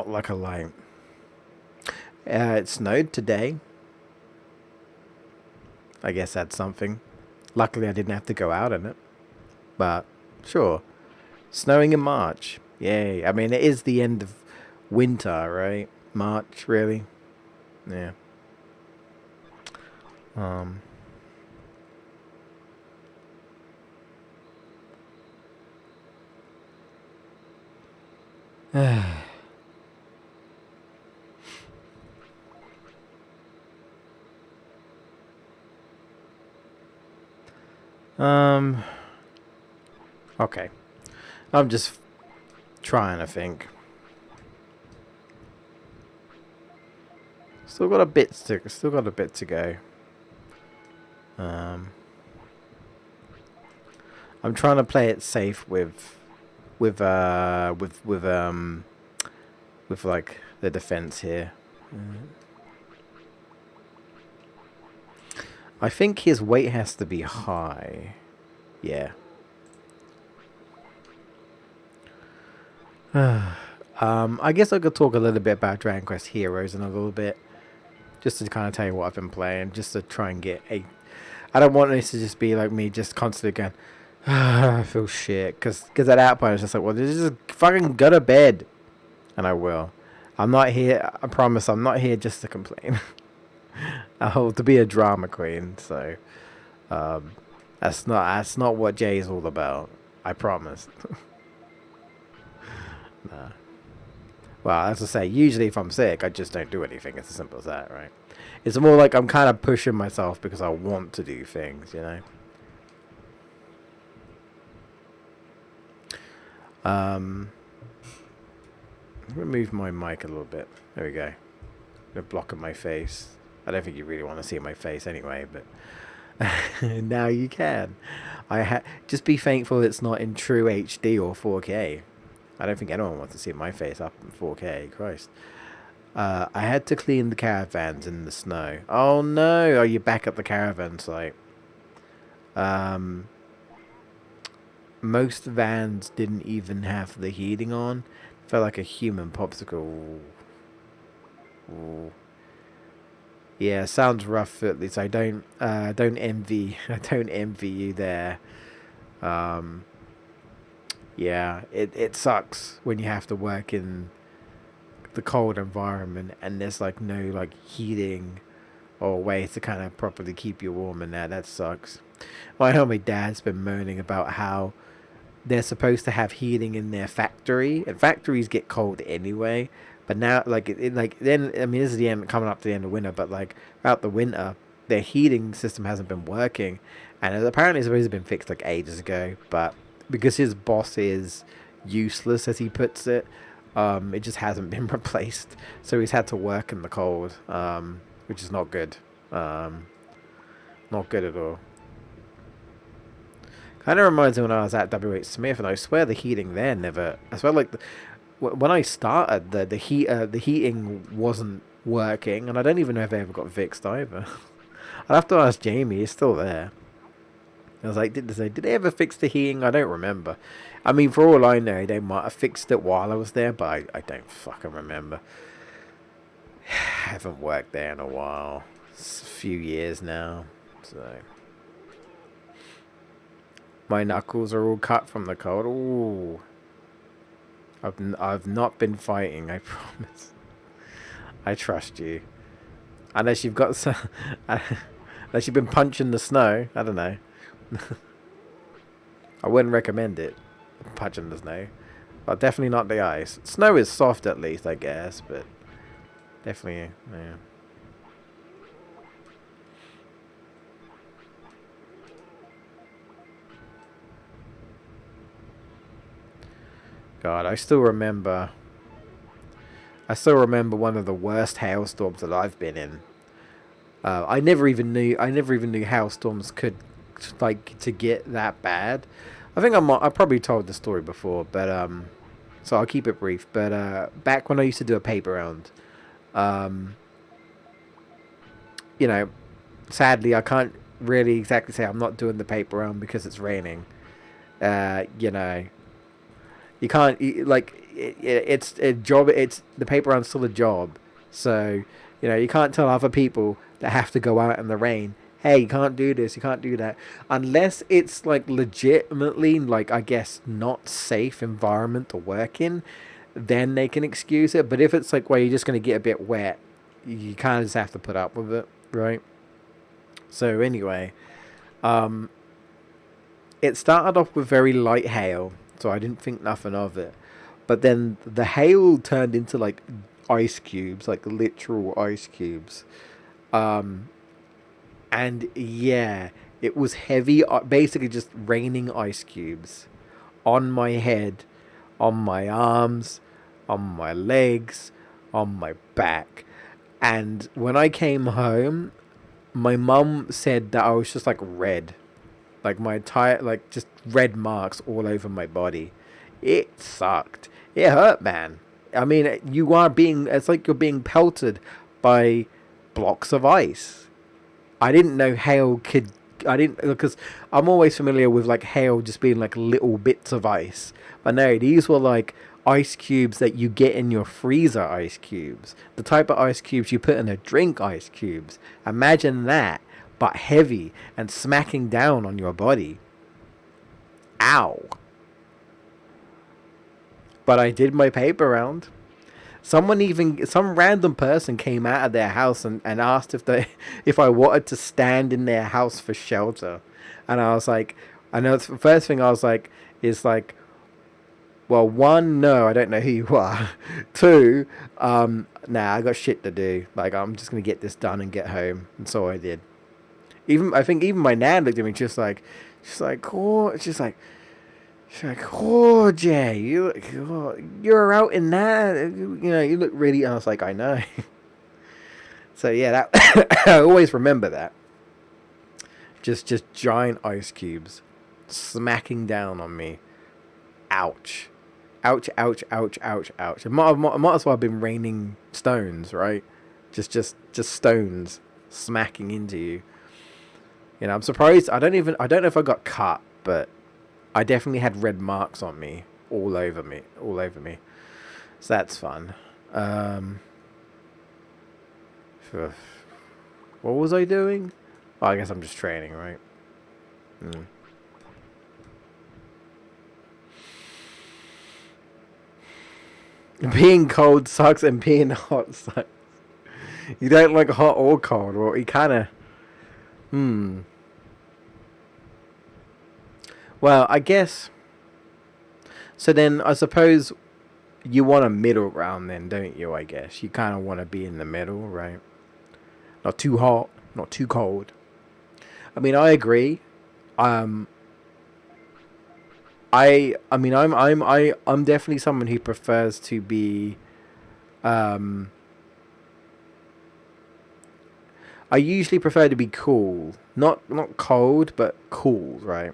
like a light. It snowed today. I guess that's something. Luckily, I didn't have to go out in it. But sure, snowing in March. Yay! I mean, it is the end of winter, right? March, really? Yeah. Um. Okay. I'm just trying to think. Still got a bit to go. I'm trying to play it safe with like the defense here. I think his weight has to be high. Yeah. I guess I could talk a little bit about Dragon Quest Heroes in a little bit. Just to kind of tell you what I've been playing. Just to try and get a... I don't want this to just be like me just constantly going, I feel shit. Because at that point, it's just like, well, just fucking go to bed. And I will. I'm not here, I promise, I'm not here just to complain. To be a drama queen, so... That's not what Jay is all about. I promise. Nah. Well, as I say, usually if I'm sick, I just don't do anything. It's as simple as that, right? It's more like I'm kind of pushing myself because I want to do things, you know? Remove my mic a little bit. There we go. They're blocking my face. I don't think you really want to see my face anyway, but now you can. Just be thankful it's not in true HD or 4K. I don't think anyone wants to see my face up in 4K. Christ. I had to clean the caravans in the snow. Oh no! Are you back at the caravan site? Most vans didn't even have the heating on. Felt like a human popsicle. Ooh. Yeah, sounds rough. At least I don't envy. I don't envy you there. Yeah, it sucks when you have to work in the cold environment and there's like no like heating or way to kind of properly keep you warm and that sucks. Well, I know my dad's been moaning about how they're supposed to have heating in their factory, and factories get cold anyway. But now, like, like then, I mean, this is the end, coming up to the end of winter. But like throughout the winter, their heating system hasn't been working, and apparently it's supposed to have been fixed like ages ago. But because his boss is useless, as he puts it, it just hasn't been replaced. So he's had to work in the cold, which is not good. Not good at all. Kind of reminds me when I was at WH Smith, and I swear the heating there never. I swear, like when I started, the heating wasn't working, and I don't even know if they ever got fixed either. I'd have to ask Jamie. He's still there. I was like, did they ever fix the heating? I don't remember. I mean, for all I know, they might have fixed it while I was there, but I don't fucking remember. I haven't worked there in a while. It's a few years now, so. My knuckles are all cut from the cold. Ooh. I've not been fighting, I promise. I trust you. Unless you've got some... unless you've been punching the snow. I don't know. I wouldn't recommend it. Punching the snow. But definitely not the ice. Snow is soft at least, I guess. But definitely, yeah. God, I still remember one of the worst hailstorms that I've been in. I never even knew hailstorms could like to get that bad. I think I probably told the story before, but so I'll keep it brief. But back when I used to do a paper round, you know, sadly I can't really exactly say I'm not doing the paper round because it's raining. You know. You can't it's a job. It's the paper round's still a job, so you know you can't tell other people that have to go out in the rain. Hey, you can't do this. You can't do that unless it's like legitimately like I guess not safe environment to work in. Then they can excuse it. But if it's like where you're just gonna get a bit wet, you kind of just have to put up with it, right? So anyway, it started off with very light hail. So I didn't think nothing of it. But then the hail turned into like ice cubes, like literal ice cubes. And yeah, it was heavy, basically just raining ice cubes on my head, on my arms, on my legs, on my back. And when I came home, my mum said that I was just like red. Like my entire, like just red marks all over my body. It sucked. It hurt, man. I mean, it's like you're being pelted by blocks of ice. I didn't know hail could, because I'm always familiar with like hail just being like little bits of ice. But no, these were like ice cubes that you get in your freezer ice cubes. The type of ice cubes you put in a drink ice cubes. Imagine that. But heavy and smacking down on your body. Ow. But I did my paper round. Some random person came out of their house and asked if I wanted to stand in their house for shelter. And I was like, I know the first thing I was like is like, well, one, no, I don't know who you are. Two, nah, I got shit to do. Like, I'm just gonna get this done and get home. And so I did. I think even my nan looked at me oh, she's like, oh, Jay, you're out in that, you look really. And I was like, I know. So yeah, that I always remember that. Just giant ice cubes smacking down on me. Ouch. Ouch, ouch, ouch, ouch, ouch. It might as well have been raining stones, right? Just stones smacking into you. I'm surprised. I don't know if I got cut, but I definitely had red marks on me, all over me. So that's fun. What was I doing? Oh, I guess I'm just training, right? Being cold sucks and being hot sucks. You don't like hot or cold. Well, you kind of... Well, I guess... So then, I suppose you want a middle ground then, don't you, I guess? You kind of want to be in the middle, right? Not too hot, not too cold. I mean, I agree. I'm definitely someone who prefers to be... I usually prefer to be cool. Not cold, but cool, right?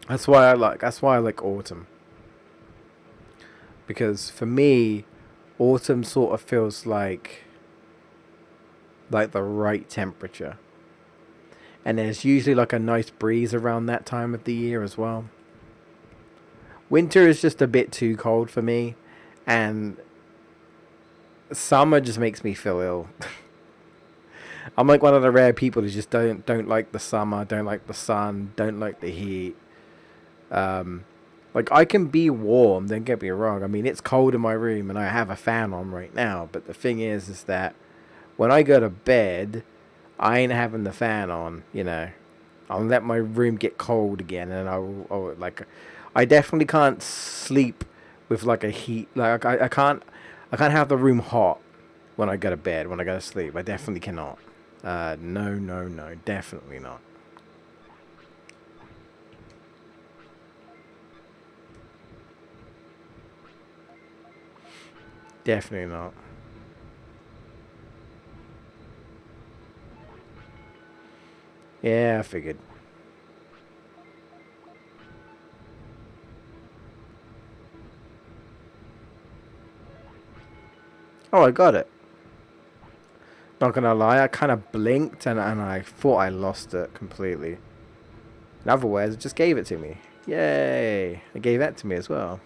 That's why I like autumn. Because for me, autumn sort of feels like the right temperature. And there's usually like a nice breeze around that time of the year as well. Winter is just a bit too cold for me, and summer just makes me feel ill. I'm like one of the rare people who just don't like the summer, don't like the sun, don't like the heat. Like, I can be warm, don't get me wrong. I mean, it's cold in my room and I have a fan on right now. But the thing is that when I go to bed, I ain't having the fan on, I'll let my room get cold again, and I definitely can't sleep with like a heat. Like, I can't have the room hot when I go to bed, when I go to sleep. I definitely cannot. No, definitely not. Definitely not. Yeah, I figured. Oh, I got it. Not gonna lie, I kind of blinked and I thought I lost it completely. In other words, it just gave it to me. Yay! It gave that to me as well.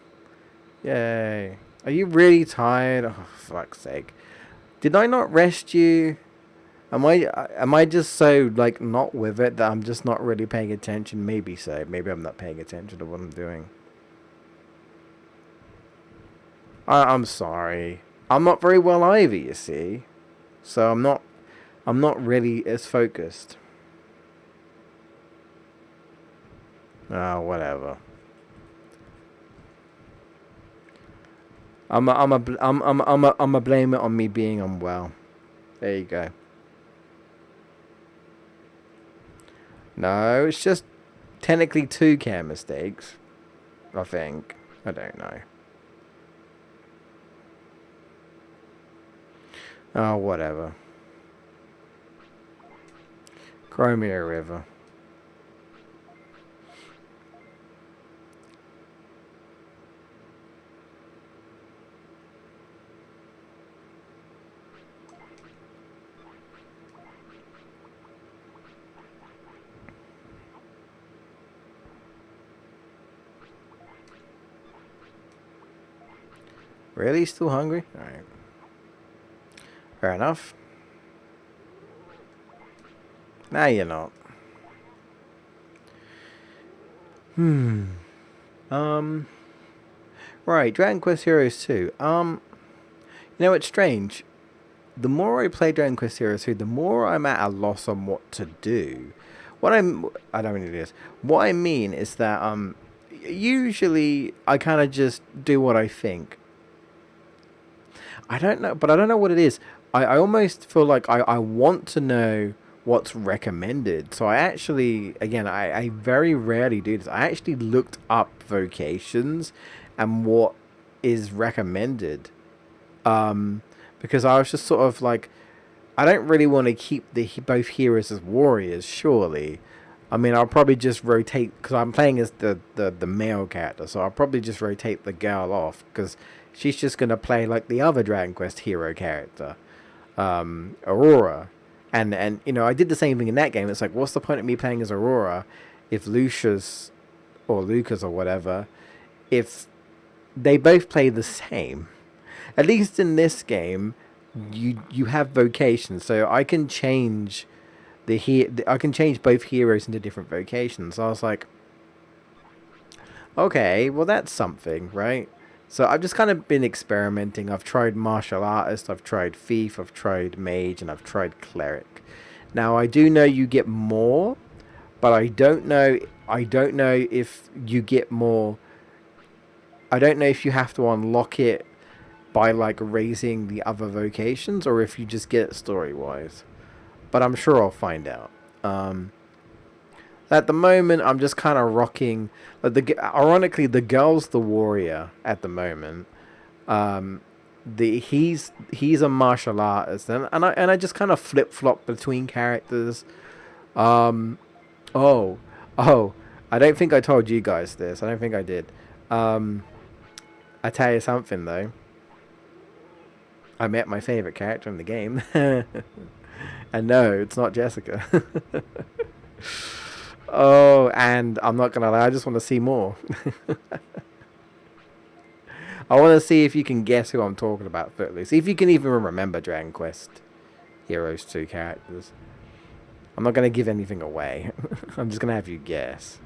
Yay. Are you really tired? Oh, fuck's sake. Did I not rest you? Am I just so like not with it that I'm just not really paying attention? Maybe so. Maybe I'm not paying attention to what I'm doing. I'm sorry. I'm not very well either, you see. So I'm not really as focused. Oh, whatever. I'm a blame it on me being unwell. There you go. No, it's just technically two care mistakes. I think. I don't know. Oh, whatever. Crimea River. Really? Still hungry? Alright. Fair enough. Nah, you're not. Um. Right, Dragon Quest Heroes 2. It's strange. The more I play Dragon Quest Heroes 2, the more I'm at a loss on what to do. I don't really do this. What I mean is that usually I kind of just do what I think. I don't know, but I don't know what it is. I almost feel like I want to know what's recommended. So I actually, again, I very rarely do this. I actually looked up vocations and what is recommended. Because I was just sort of like, I don't really want to keep both heroes as warriors, surely. I mean, I'll probably just rotate, because I'm playing as the male character, so I'll probably just rotate the girl off, because she's just going to play like the other Dragon Quest hero character, Aurora. And you know, I did the same thing in that game. It's like, what's the point of me playing as Aurora if Lucius or Lucas or whatever, if they both play the same? At least in this game, you have vocations, so I can change I can change both heroes into different vocations. So I was like, okay, well that's something, right? So I've just kind of been experimenting. I've tried martial artist, I've tried thief, I've tried mage, and I've tried cleric. Now I do know you get more, but I don't know. I don't know if you get more. I don't know if you have to unlock it by like raising the other vocations, or if you just get it story wise. But I'm sure I'll find out. At the moment, I'm just kind of rocking. Ironically, the girl's the warrior at the moment. He's a martial artist, and I just kind of flip flop between characters. Um, oh, oh, I don't think I told you guys this. I don't think I did. I tell you something though. I met my favorite character in the game. And no, it's not Jessica. Oh, and I'm not gonna lie, I just want to see more. I want to see if you can guess who I'm talking about, Footloose. See if you can even remember Dragon Quest Heroes 2 characters. I'm not gonna give anything away. I'm just gonna have you guess.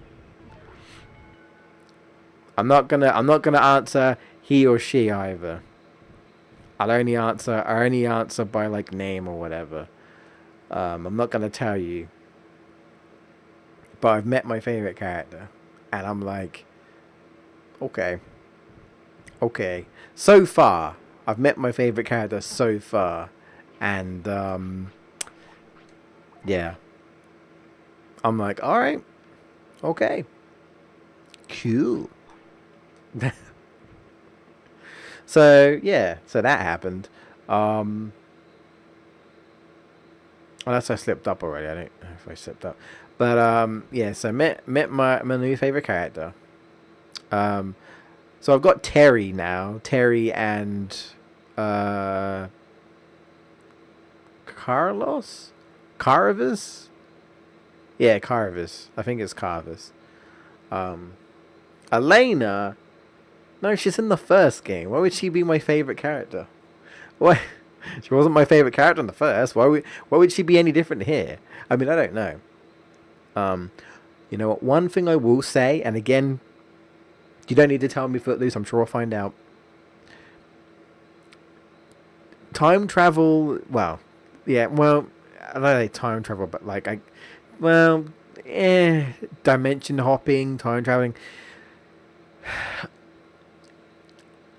I'm not gonna answer he or she either. I only answer by like name or whatever. I'm not gonna tell you. But I've met my favorite character, and I'm like, okay. So far, I've met my favorite character so far, and yeah, I'm like, all right, okay, cool. So yeah, so that happened. Unless I slipped up already, I don't know if I slipped up. But yeah, so met my new favorite character. So I've got Terry now. Terry and Carlos? Carvis? Yeah, Carvis. I think it's Carvis. Elena. No, she's in the first game. Why would she be my favorite character? Why? She wasn't my favorite character in the first. Why would she be any different here? I mean, I don't know. You know what? One thing I will say, and again, you don't need to tell me, Footloose. I'm sure I'll find out. Time travel. Well, yeah. Well, I don't know time travel, but like dimension hopping, time traveling.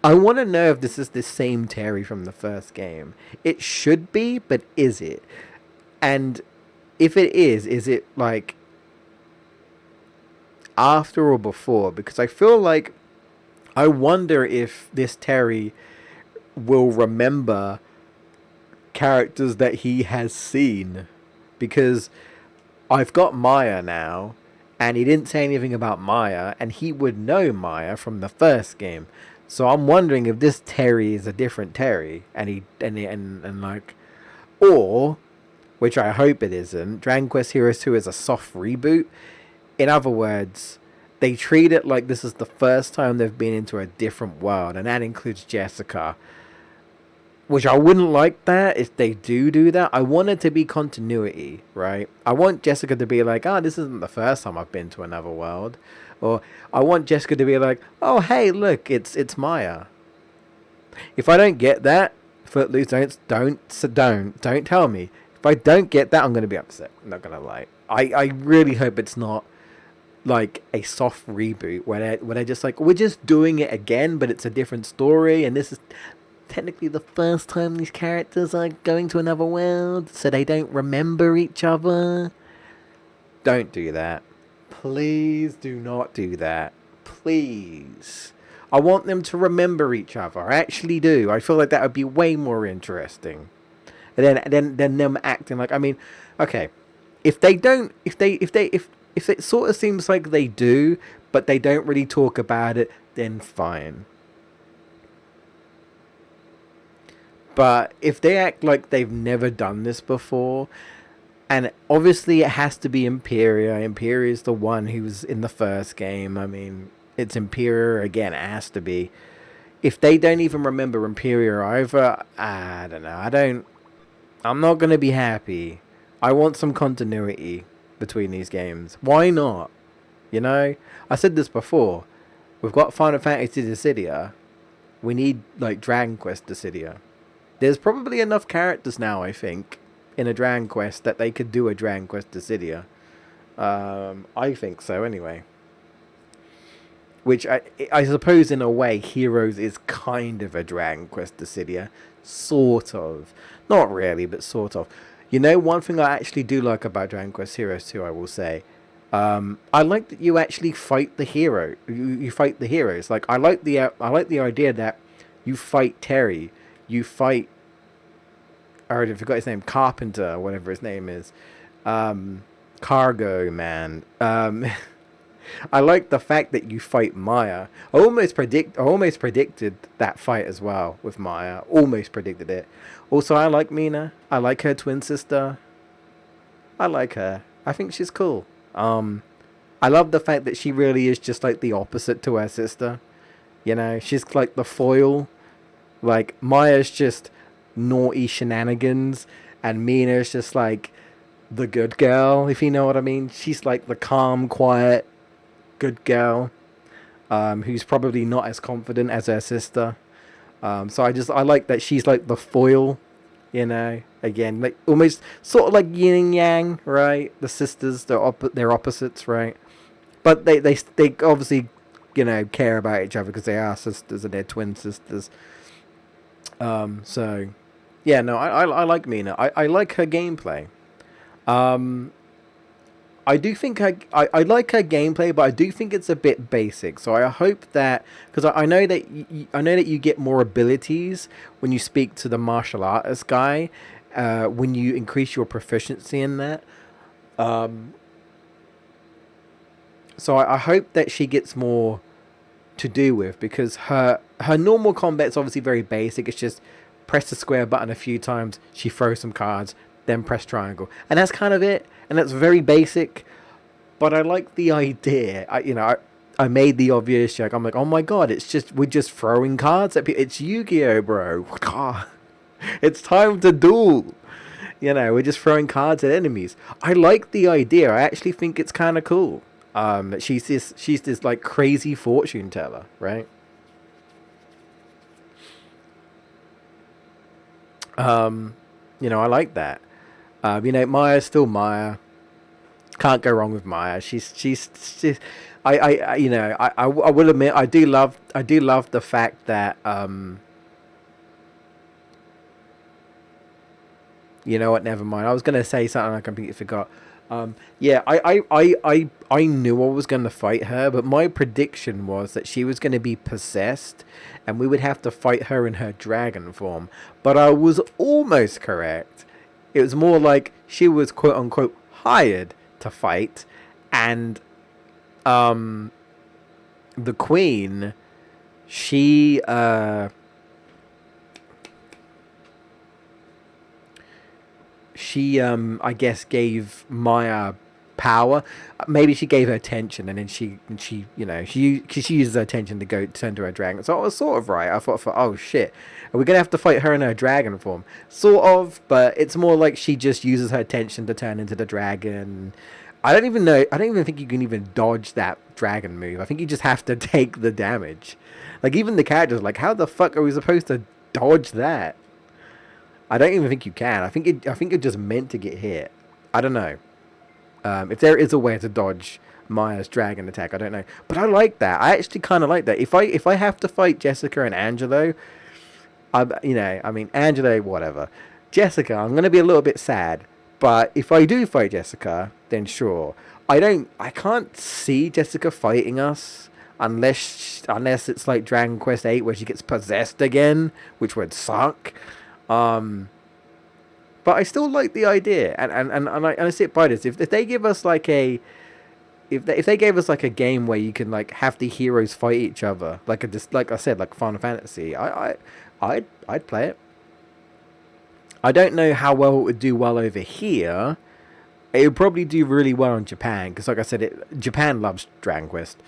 I want to know if this is the same Terry from the first game. It should be, but is it? And if it is it like after or before? Because I feel like I wonder if this Terry will remember characters that he has seen. Because I've got Maya now, and he didn't say anything about Maya, and he would know Maya from the first game. So I'm wondering if this Terry is a different Terry, and like, or, which I hope it isn't, Dragon Quest Heroes 2 is a soft reboot. In other words, they treat it like this is the first time they've been into a different world, and that includes Jessica. Which I wouldn't like that if they do that. I want it to be continuity, right? I want Jessica to be like, this isn't the first time I've been to another world. Or I want Jessica to be like, oh, hey, look, it's Maya. If I don't get that, Footloose, don't tell me. If I don't get that, I'm going to be upset. I'm not going to lie. I really hope it's not like a soft reboot where they're just like, we're just doing it again, but it's a different story, and this is technically the first time these characters are going to another world, so they don't remember each other. Don't do that. Please do not do that. Please. I want them to remember each other. I actually do. I feel like that would be way more interesting. And then them acting like, I mean, okay, if they don't, if it sort of seems like they do, but they don't really talk about it, then fine. But if they act like they've never done this before, and obviously it has to be Imperia. Imperia is the one who's in the first game. I mean, it's Imperia again. It has to be. If they don't even remember Imperia either, I don't know. I'm not gonna be happy. I want some continuity between these games. Why not? You know, I said this before. We've got Final Fantasy Dissidia. We need like Dragon Quest Dissidia. There's probably enough characters now, I think, in a Dragon Quest that they could do a Dragon Quest Dissidia. I think so, anyway. Which I suppose, in a way, Heroes is kind of a Dragon Quest Dissidia, sort of. Not really, but sort of. You know, one thing I actually do like about Dragon Quest Heroes 2, I will say. I like that you actually fight the hero. You fight the heroes. Like I like the idea that you fight Terry. You fight, I already forgot his name, Carpenter, whatever his name is. Cargo Man. I like the fact that you fight Maya. I almost predicted that fight as well with Maya. Almost predicted it. Also, I like Mina. I like her twin sister. I like her. I think she's cool. I love the fact that she really is just like the opposite to her sister. You know, she's like the foil. Like, Maya's just naughty shenanigans, and Mina's just like the good girl, if you know what I mean. She's like the calm, quiet, good girl, who's probably not as confident as her sister. So I like that she's like the foil, you know. Again, like almost sort of like yin and yang, right? The sisters, they're opposites, right? But they obviously, you know, care about each other because they are sisters and they're twin sisters. So yeah, no, I like Mina. I like her gameplay. I do think I like her gameplay, but I do think it's a bit basic. So I hope that, because I know that I know that you get more abilities when you speak to the martial artist guy, when you increase your proficiency in that. So I hope that she gets more to do with, because her normal combat's obviously very basic. It's just press the square button a few times, she throws some cards, then press triangle, and that's kind of it. And that's very basic, but I like the idea. I made the obvious joke. I'm like, oh my god, we're just throwing cards at people. It's Yu-Gi-Oh, bro. It's time to duel. You know, we're just throwing cards at enemies. I like the idea. I actually think it's kind of cool. She's this like crazy fortune teller, right? I like that. Maya's still Maya. Can't go wrong with Maya. She's I will admit I do love the fact that you know what, never mind. I was gonna say something I completely forgot. I knew I was gonna fight her, but my prediction was that she was gonna be possessed and we would have to fight her in her dragon form. But I was almost correct. It was more like she was quote unquote hired to fight, and the queen, she I guess gave Maya power. Maybe she gave her attention, and then she she uses her attention to go turn to her dragon. So I was sort of right. I thought, oh shit, are we gonna have to fight her in her dragon form? Sort of, but it's more like she just uses her attention to turn into the dragon. I don't even know. I don't even think you can even dodge that dragon move. I think you just have to take the damage. Like, even the characters, like, how the fuck are we supposed to dodge that? I don't even think you can. I think you're just meant to get hit. I don't know. If there is a way to dodge Maya's dragon attack, I don't know, but I like that. I actually kind of like that. If I have to fight Jessica and Angelo, I mean Angelo, whatever. Jessica, I'm gonna be a little bit sad, but if I do fight Jessica, then sure. I can't see Jessica fighting us unless it's like Dragon Quest 8 where she gets possessed again, which would suck. But I still like the idea, and I sit by this. If they give us like a if they gave us like a game where you can like have the heroes fight each other, like I said, like Final Fantasy, I'd play it. I don't know how well it would do well over here. It would probably do really well in Japan because, like I said, Japan loves Dragon Quest.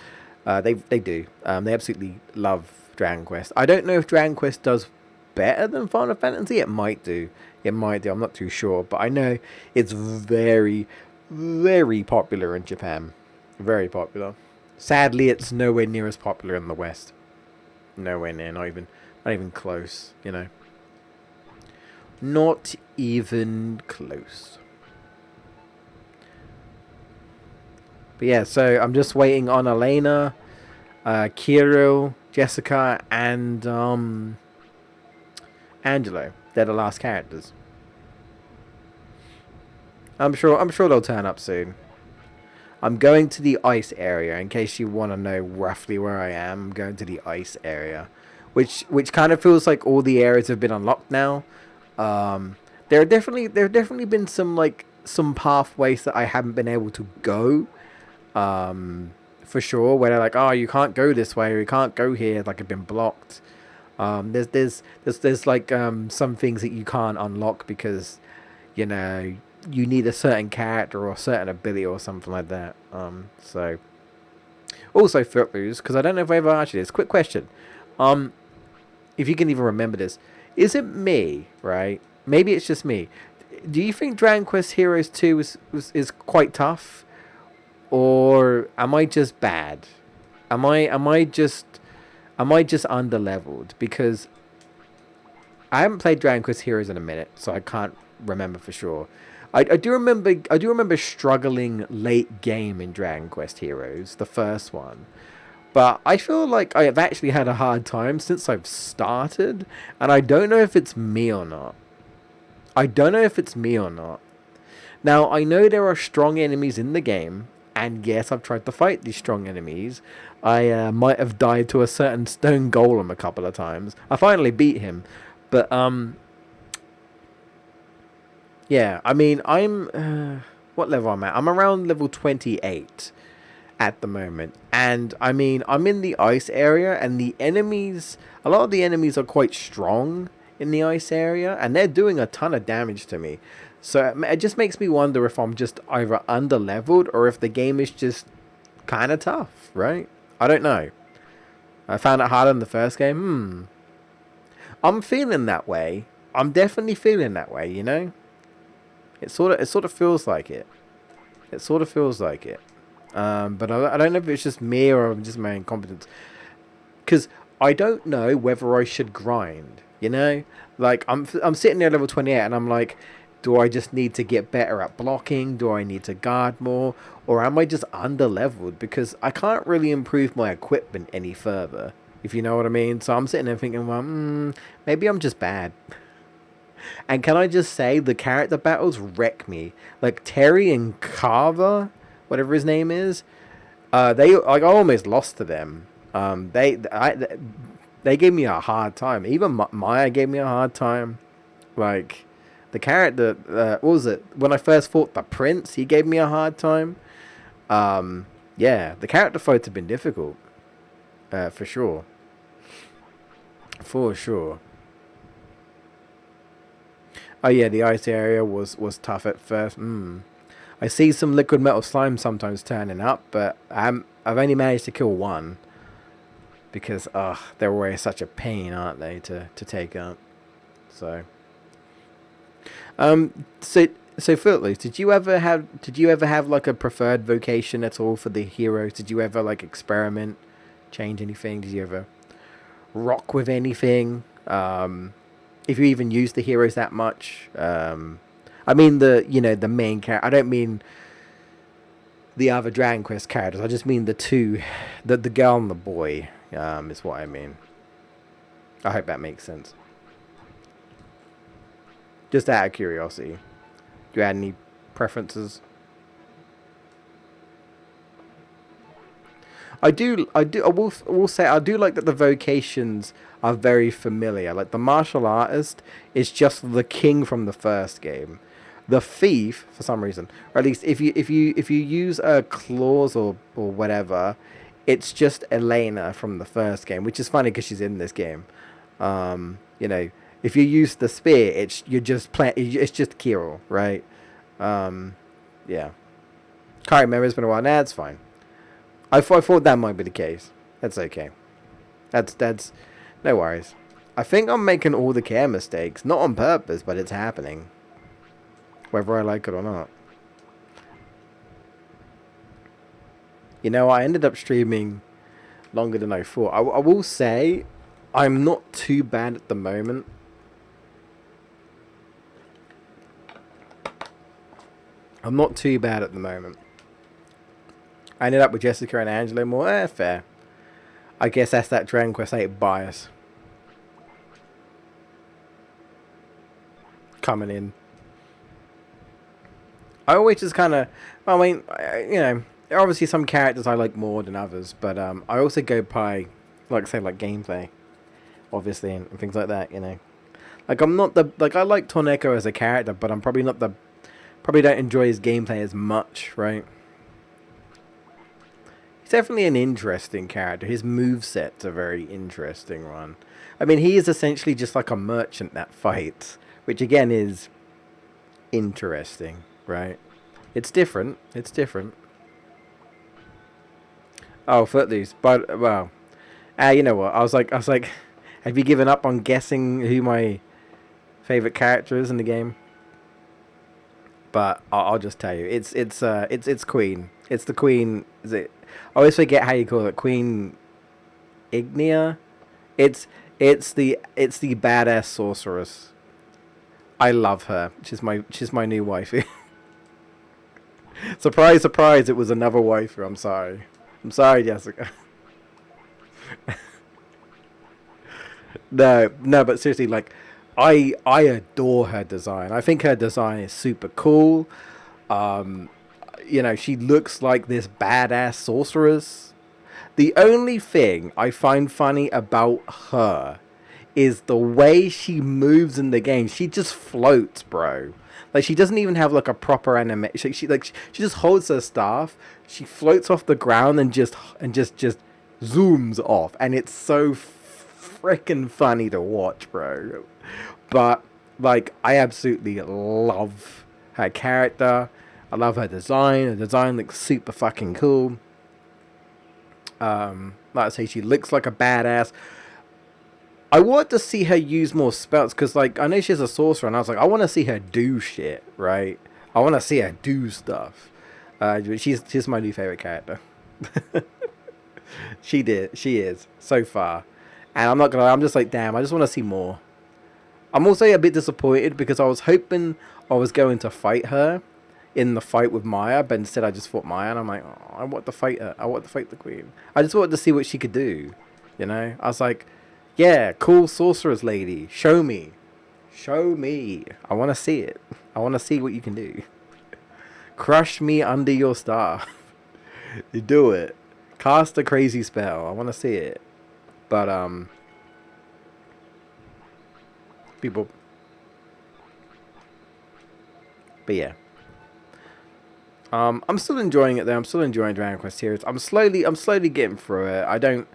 They do. They absolutely love Dragon Quest. I don't know if Dragon Quest does better than Final Fantasy. It might do. It might do. I'm not too sure, but I know it's very, very popular in Japan. Very popular. Sadly, it's nowhere near as popular in the West. Nowhere near. Not even close. You know. Not even close. But yeah, so I'm just waiting on Elena, Kirill, Jessica, and Angelo. They're the last characters. I'm sure they'll turn up soon. I'm going to the ice area in case you want to know roughly where I am. I'm going to the ice area, which kind of feels like all the areas have been unlocked now. There have definitely been some pathways that I haven't been able to go. For sure, where they're like, oh, you can't go this way, or you can't go here, like it's been blocked. There's like some things that you can't unlock because, you know, you need a certain character or a certain ability or something like that. So also Footloose, because I don't know if I ever asked you this. Quick question, if you can even remember this, is it me, right? Maybe it's just me. Do you think Dragon Quest Heroes 2 is quite tough? Or am I just bad? Am I just underleveled? Because I haven't played Dragon Quest Heroes in a minute, so I can't remember for sure. I do remember struggling late game in Dragon Quest Heroes, the first one. But I feel like I have actually had a hard time since I've started, and I don't know if it's me or not. Now, I know there are strong enemies in the game, and yes, I've tried to fight these strong enemies. I might have died to a certain stone golem a couple of times. I finally beat him. But, yeah, I mean, what level I'm at? I'm around level 28 at the moment. And, I mean, I'm in the ice area, and a lot of the enemies are quite strong in the ice area, and they're doing a ton of damage to me. So it just makes me wonder if I'm just either under-leveled or if the game is just kind of tough, right? I don't know. I found it harder in the first game. I'm feeling that way. I'm definitely feeling that way, you know? It sort of feels like it. But I don't know if it's just me or just my incompetence. Because I don't know whether I should grind, you know? Like, I'm sitting there at level 28 and I'm like, do I just need to get better at blocking? Do I need to guard more? Or am I just under-leveled? Because I can't really improve my equipment any further, if you know what I mean. So I'm sitting there thinking, well, maybe I'm just bad. And can I just say, the character battles wreck me. Like, Terry and Carver, whatever his name is, I almost lost to them. They gave me a hard time. Even Maya gave me a hard time. Like, the character, what was it? When I first fought the prince, he gave me a hard time. Yeah, the character fights have been difficult. For sure. For sure. Oh yeah, the ice area was tough at first. I see some liquid metal slime sometimes turning up, but I've only managed to kill one. Because, they're always such a pain, aren't they, to take up. So... So Footloose, did you ever have like a preferred vocation at all for the heroes? Did you ever like experiment, change anything? Did you ever rock with anything? If you even use the heroes that much? I mean the main character. I don't mean the other Dragon Quest characters. I just mean the two, the girl and the boy, is what I mean. I hope that makes sense. Just out of curiosity, do you have any preferences? I will say I do like that the vocations are very familiar. Like the martial artist is just the king from the first game. The thief, for some reason, or at least if you use a clause or whatever, it's just Elena from the first game, which is funny because she's in this game. You know, if you use the spear, it's just Kirill, right? Yeah. Can't remember. It's been a while. Nah, it's fine. I thought that might be the case. That's okay. That's no worries. I think I'm making all the care mistakes, not on purpose, but it's happening, whether I like it or not. You know, I ended up streaming longer than I thought. I will say, I'm not too bad at the moment. I'm not too bad at the moment. I ended up with Jessica and Angelo more. Fair. I guess that's that Dragon Quest 8 bias coming in. I always just kind of, I mean, you know, there are obviously some characters I like more than others, but I also go by, like say, like gameplay, obviously, and things like that. You know, like I'm not the I like Torneko as a character, but I'm probably not the probably don't enjoy his gameplay as much, right? He's definitely an interesting character. His moveset's a very interesting one. I mean, he is essentially just like a merchant that fights, which again is interesting, right? It's different. It's different. Oh, Footloose. But, well, you know what? I was like, have you given up on guessing who my favorite character is in the game? But I'll just tell you, it's Queen. It's the Queen. Is it? I always forget how you call it. Queen Ignia. It's it's the badass sorceress. I love her. She's my new waifu. Surprise, surprise! It was another waifu. I'm sorry. I'm sorry, Jessica. No, no, but seriously, like, I adore her design. I think her design is super cool. Um, you know, she looks like this badass sorceress. The only thing I find funny about her is the way she moves in the game. She just floats, bro. Like she doesn't even have like a proper animation. She just holds her staff. She floats off the ground and just zooms off, and it's so freaking funny to watch, bro. But like, I absolutely love her character. I love her design. Her design looks super fucking cool. Like I say, she looks like a badass. I want to see her use more spells because, like, I know she's a sorcerer, and I was like, I want to see her do shit, right? I want to see her do stuff. She's my new favorite character. She is so far, and I'm not gonna lie, I'm just like, damn, I just want to see more. I'm also a bit disappointed because I was hoping I was going to fight her in the fight with Maya, but instead I just fought Maya, and I'm like, oh, I want to fight her. I want to fight the queen. I just wanted to see what she could do. You know, I was like, yeah, cool sorceress lady, show me, show me. I want to see it. I want to see what you can do. Crush me under your staff. You do it. Cast a crazy spell. I want to see it. But people. But yeah. I'm still enjoying it though. I'm still enjoying Dragon Quest series. I'm slowly getting through it. I don't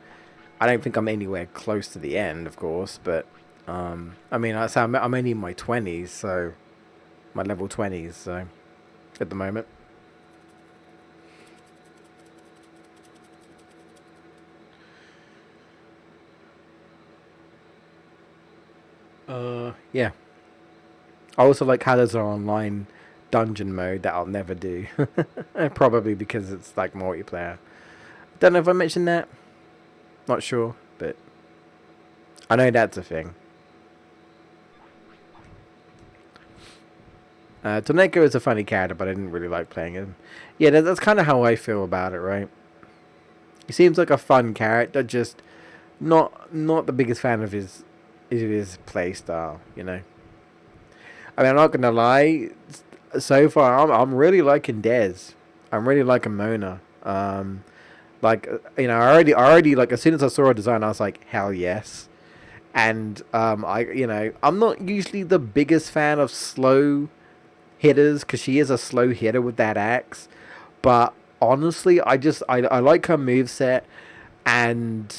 think I'm anywhere close to the end, of course, but I mean, I'm only in my 20s, so my level 20s, so at the moment. Yeah. I also like how there's an online dungeon mode that I'll never do. Probably because it's like multiplayer. Don't know if I mentioned that. Not sure, but I know that's a thing. Torneko is a funny character, but I didn't really like playing him. Yeah, that's kind of how I feel about it, right? He seems like a fun character, just not the biggest fan of his play style. You know, I mean, I'm not gonna lie. So far, I'm really liking Dez. I'm really liking Mona. Like you know, I already like as soon as I saw her design, I was like, hell yes. And I'm not usually the biggest fan of slow hitters because she is a slow hitter with that axe. But honestly, I like her move set, and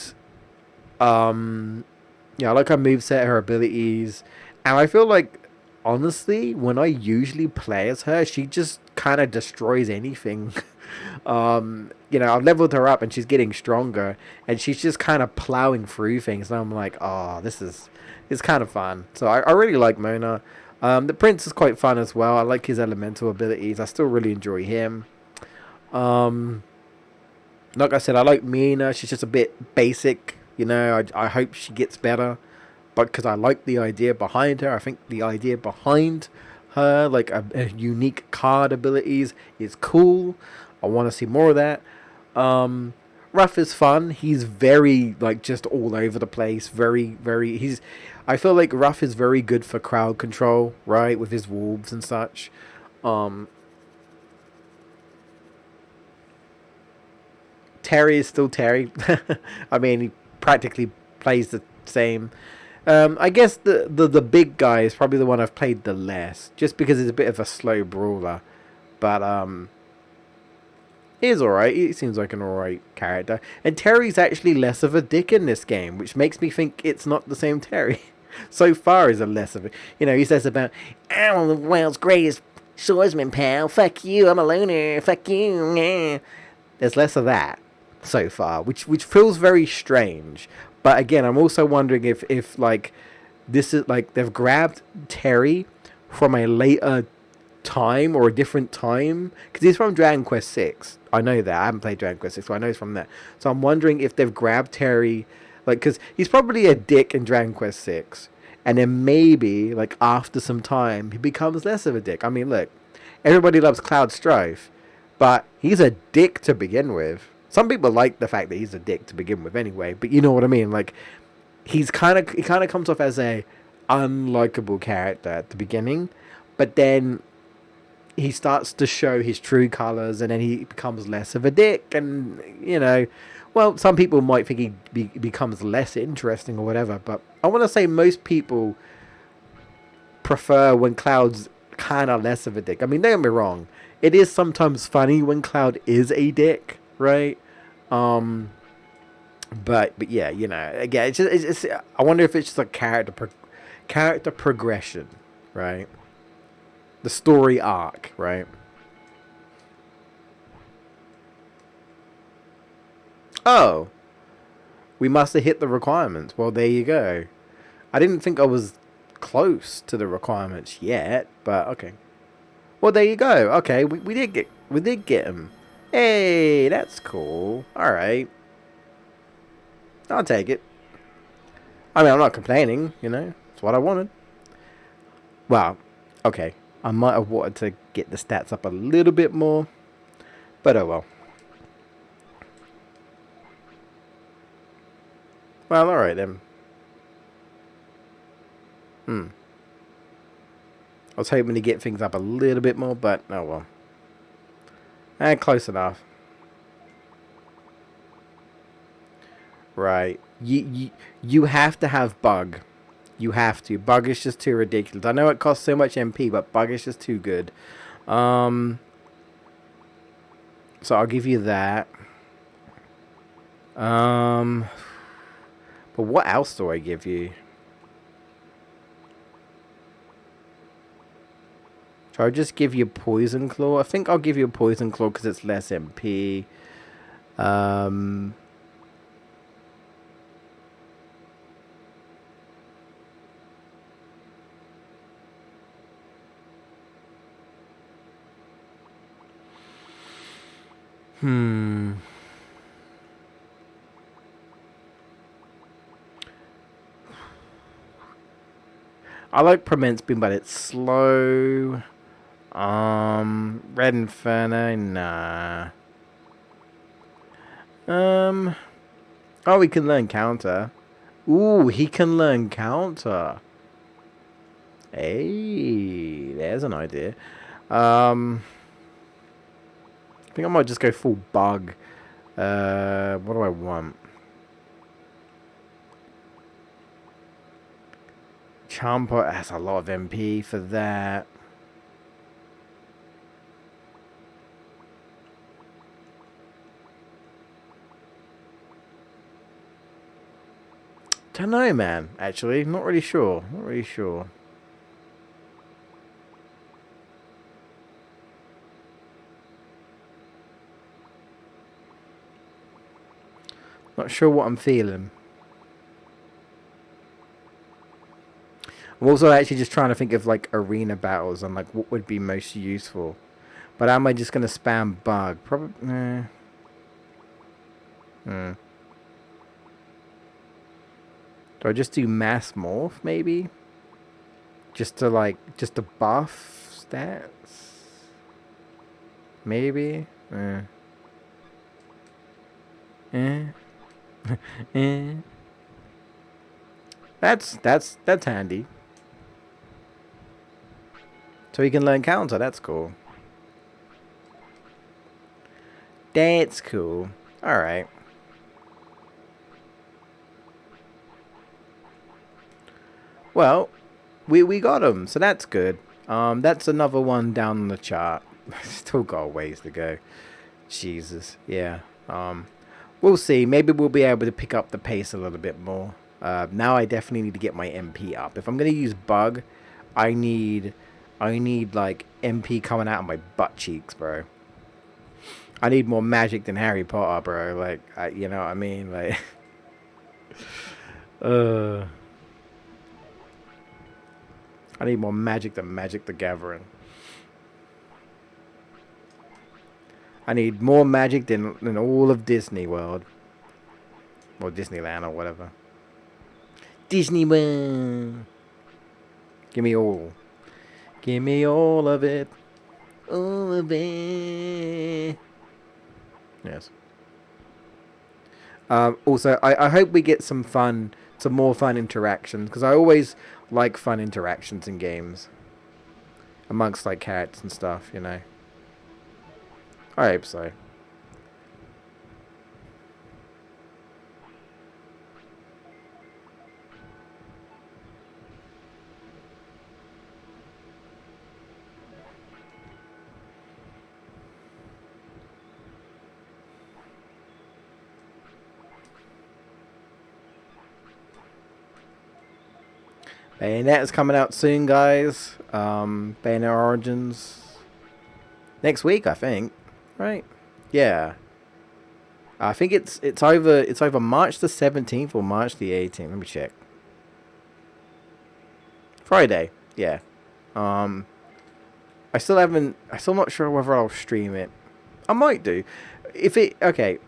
yeah, I like her moveset, her abilities, and I feel like honestly, when I usually play as her, she just kind of destroys anything. I've leveled her up and she's getting stronger, and she's just kind of plowing through things, and I'm like, oh, it's kind of fun. So I really like Mona. The prince is quite fun as well. I like his elemental abilities. I still really enjoy him. Um, like I said, I like Mina. She's just a bit basic. You know, I hope she gets better, but because I like the idea behind her, I think the idea behind her, like a unique card abilities, is cool. I want to see more of that. Um, Ruff is fun. He's very like just all over the place. Very, very. I feel like Ruff is very good for crowd control, right, with his wolves and such. Um, Terry is still Terry. I mean, he practically plays the same. I guess the big guy is probably the one I've played the less, just because he's a bit of a slow brawler. But he's alright. He seems like an alright character. And Terry's actually less of a dick in this game, which makes me think it's not the same Terry. So far, is a less of a. You know, he says about, I'm the world's greatest swordsman, pal. Fuck you, I'm a loner. Fuck you. Nah. There's less of that so far, which feels very strange. But again, I'm also wondering if like this is like they've grabbed Terry from a later time or a different time because he's from Dragon Quest Six. I know that I haven't played Dragon Quest Six, so I know he's from that. So I'm wondering if they've grabbed Terry, like, because he's probably a dick in Dragon Quest Six, and then maybe like after some time he becomes less of a dick. I mean, look, everybody loves Cloud Strife, but he's a dick to begin with. Some people like the fact that he's a dick to begin with anyway, but you know what I mean. Like he kind of comes off as a unlikable character at the beginning, but then he starts to show his true colors, and then he becomes less of a dick. And well, some people might think becomes less interesting or whatever, but I want to say most people prefer when Cloud's kind of less of a dick. I mean, don't get me wrong, it is sometimes funny when Cloud is a dick, right? Um, but yeah, again, I wonder if it's just a character progression, right? The story arc, right? Oh, we must have hit the requirements. Well, there you go. I didn't think I was close to the requirements yet, but okay. Well, there you go. Okay, we did get him. Hey, that's cool. All right, I'll take it. I mean, I'm not complaining. It's what I wanted. Well, okay. I might have wanted to get the stats up a little bit more, but oh well. Well, all right then. I was hoping to get things up a little bit more, but oh well. Close enough. Right. You have to have bug. You have to. Bug is just too ridiculous. I know it costs so much MP, but bug is just too good. So I'll give you that. But what else do I give you? Should I just give you Poison Claw? I think I'll give you a Poison Claw because it's less MP. I like Prevent Spin, but it's slow. Red Inferno, nah. Um, oh, we can learn counter. Ooh, he can learn counter. Hey, there's an idea. I think I might just go full bug. What do I want? Champa has a lot of MP for that. Don't know, man. Actually, not really sure. Not really sure. Not sure what I'm feeling. I'm also actually just trying to think of like arena battles and like what would be most useful. But am I just gonna spam bug? Probably. Hmm. Do I just do mass morph maybe? Just to buff stats? Maybe? Eh. Eh. That's handy. So he can learn counter, that's cool. That's cool. Alright. Well, we got him, so that's good. That's another one down the chart. Still got a ways to go. Jesus, yeah. We'll see. Maybe we'll be able to pick up the pace a little bit more. Now I definitely need to get my MP up. If I'm gonna use bug, I need like MP coming out of my butt cheeks, bro. I need more magic than Harry Potter, bro. Like, you know what I mean? Like, uh, I need more magic than Magic the Gathering. I need more magic than all of Disney World. Or Disneyland or whatever. Disney World. Give me all. Give me all of it. All of it. Yes. Also, I hope we get some more fun interactions. Because I always like fun interactions in games. Amongst, like, characters and stuff, you know. I hope so. Bayonetta is coming out soon, guys. Bayonetta Origins next week, I think. Right? Yeah. I think it's either March the 17th or March the 18th. Let me check. Friday. Yeah. Um, I still not sure whether I'll stream it. I might do. If it okay.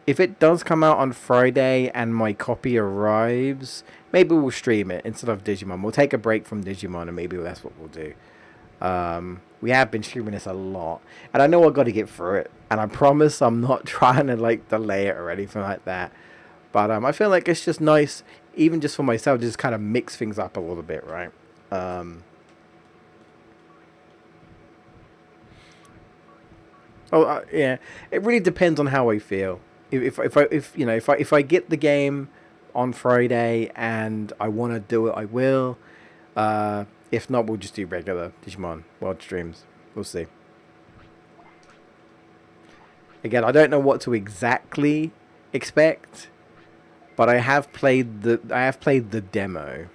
If it does come out on Friday and my copy arrives, maybe we'll stream it instead of Digimon. We'll take a break from Digimon and maybe that's what we'll do. We have been streaming this a lot, and I know I got to get through it. And I promise I'm not trying to like delay it or anything like that. But I feel like it's just nice, even just for myself, just kind of mix things up a little bit, right? Um, yeah, it really depends on how I feel. If I get the game on Friday and I want to do it, I will. If not, we'll just do regular Digimon World streams. We'll see. Again, I don't know what to exactly expect, but I have played the demo.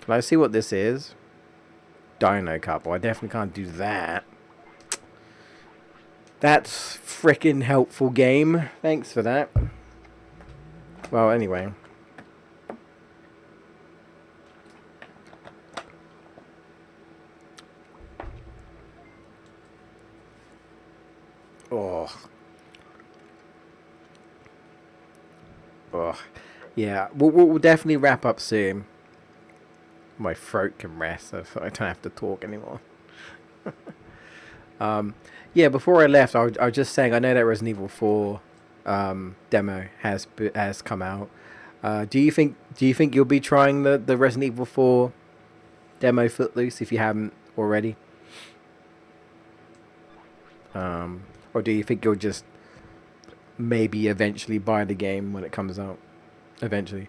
Can I see what this is? Dino Couple. I definitely can't do that. That's frickin' helpful, game. Thanks for that. Well, anyway. Oh. Oh. Yeah, we'll definitely wrap up soon. My throat can rest, so I don't have to talk anymore. Yeah, before I left, I was just saying I know that Resident Evil 4 demo has come out. Do you think you'll be trying the Resident Evil 4 demo Footloose if you haven't already? Or do you think you'll just maybe eventually buy the game when it comes out? Eventually.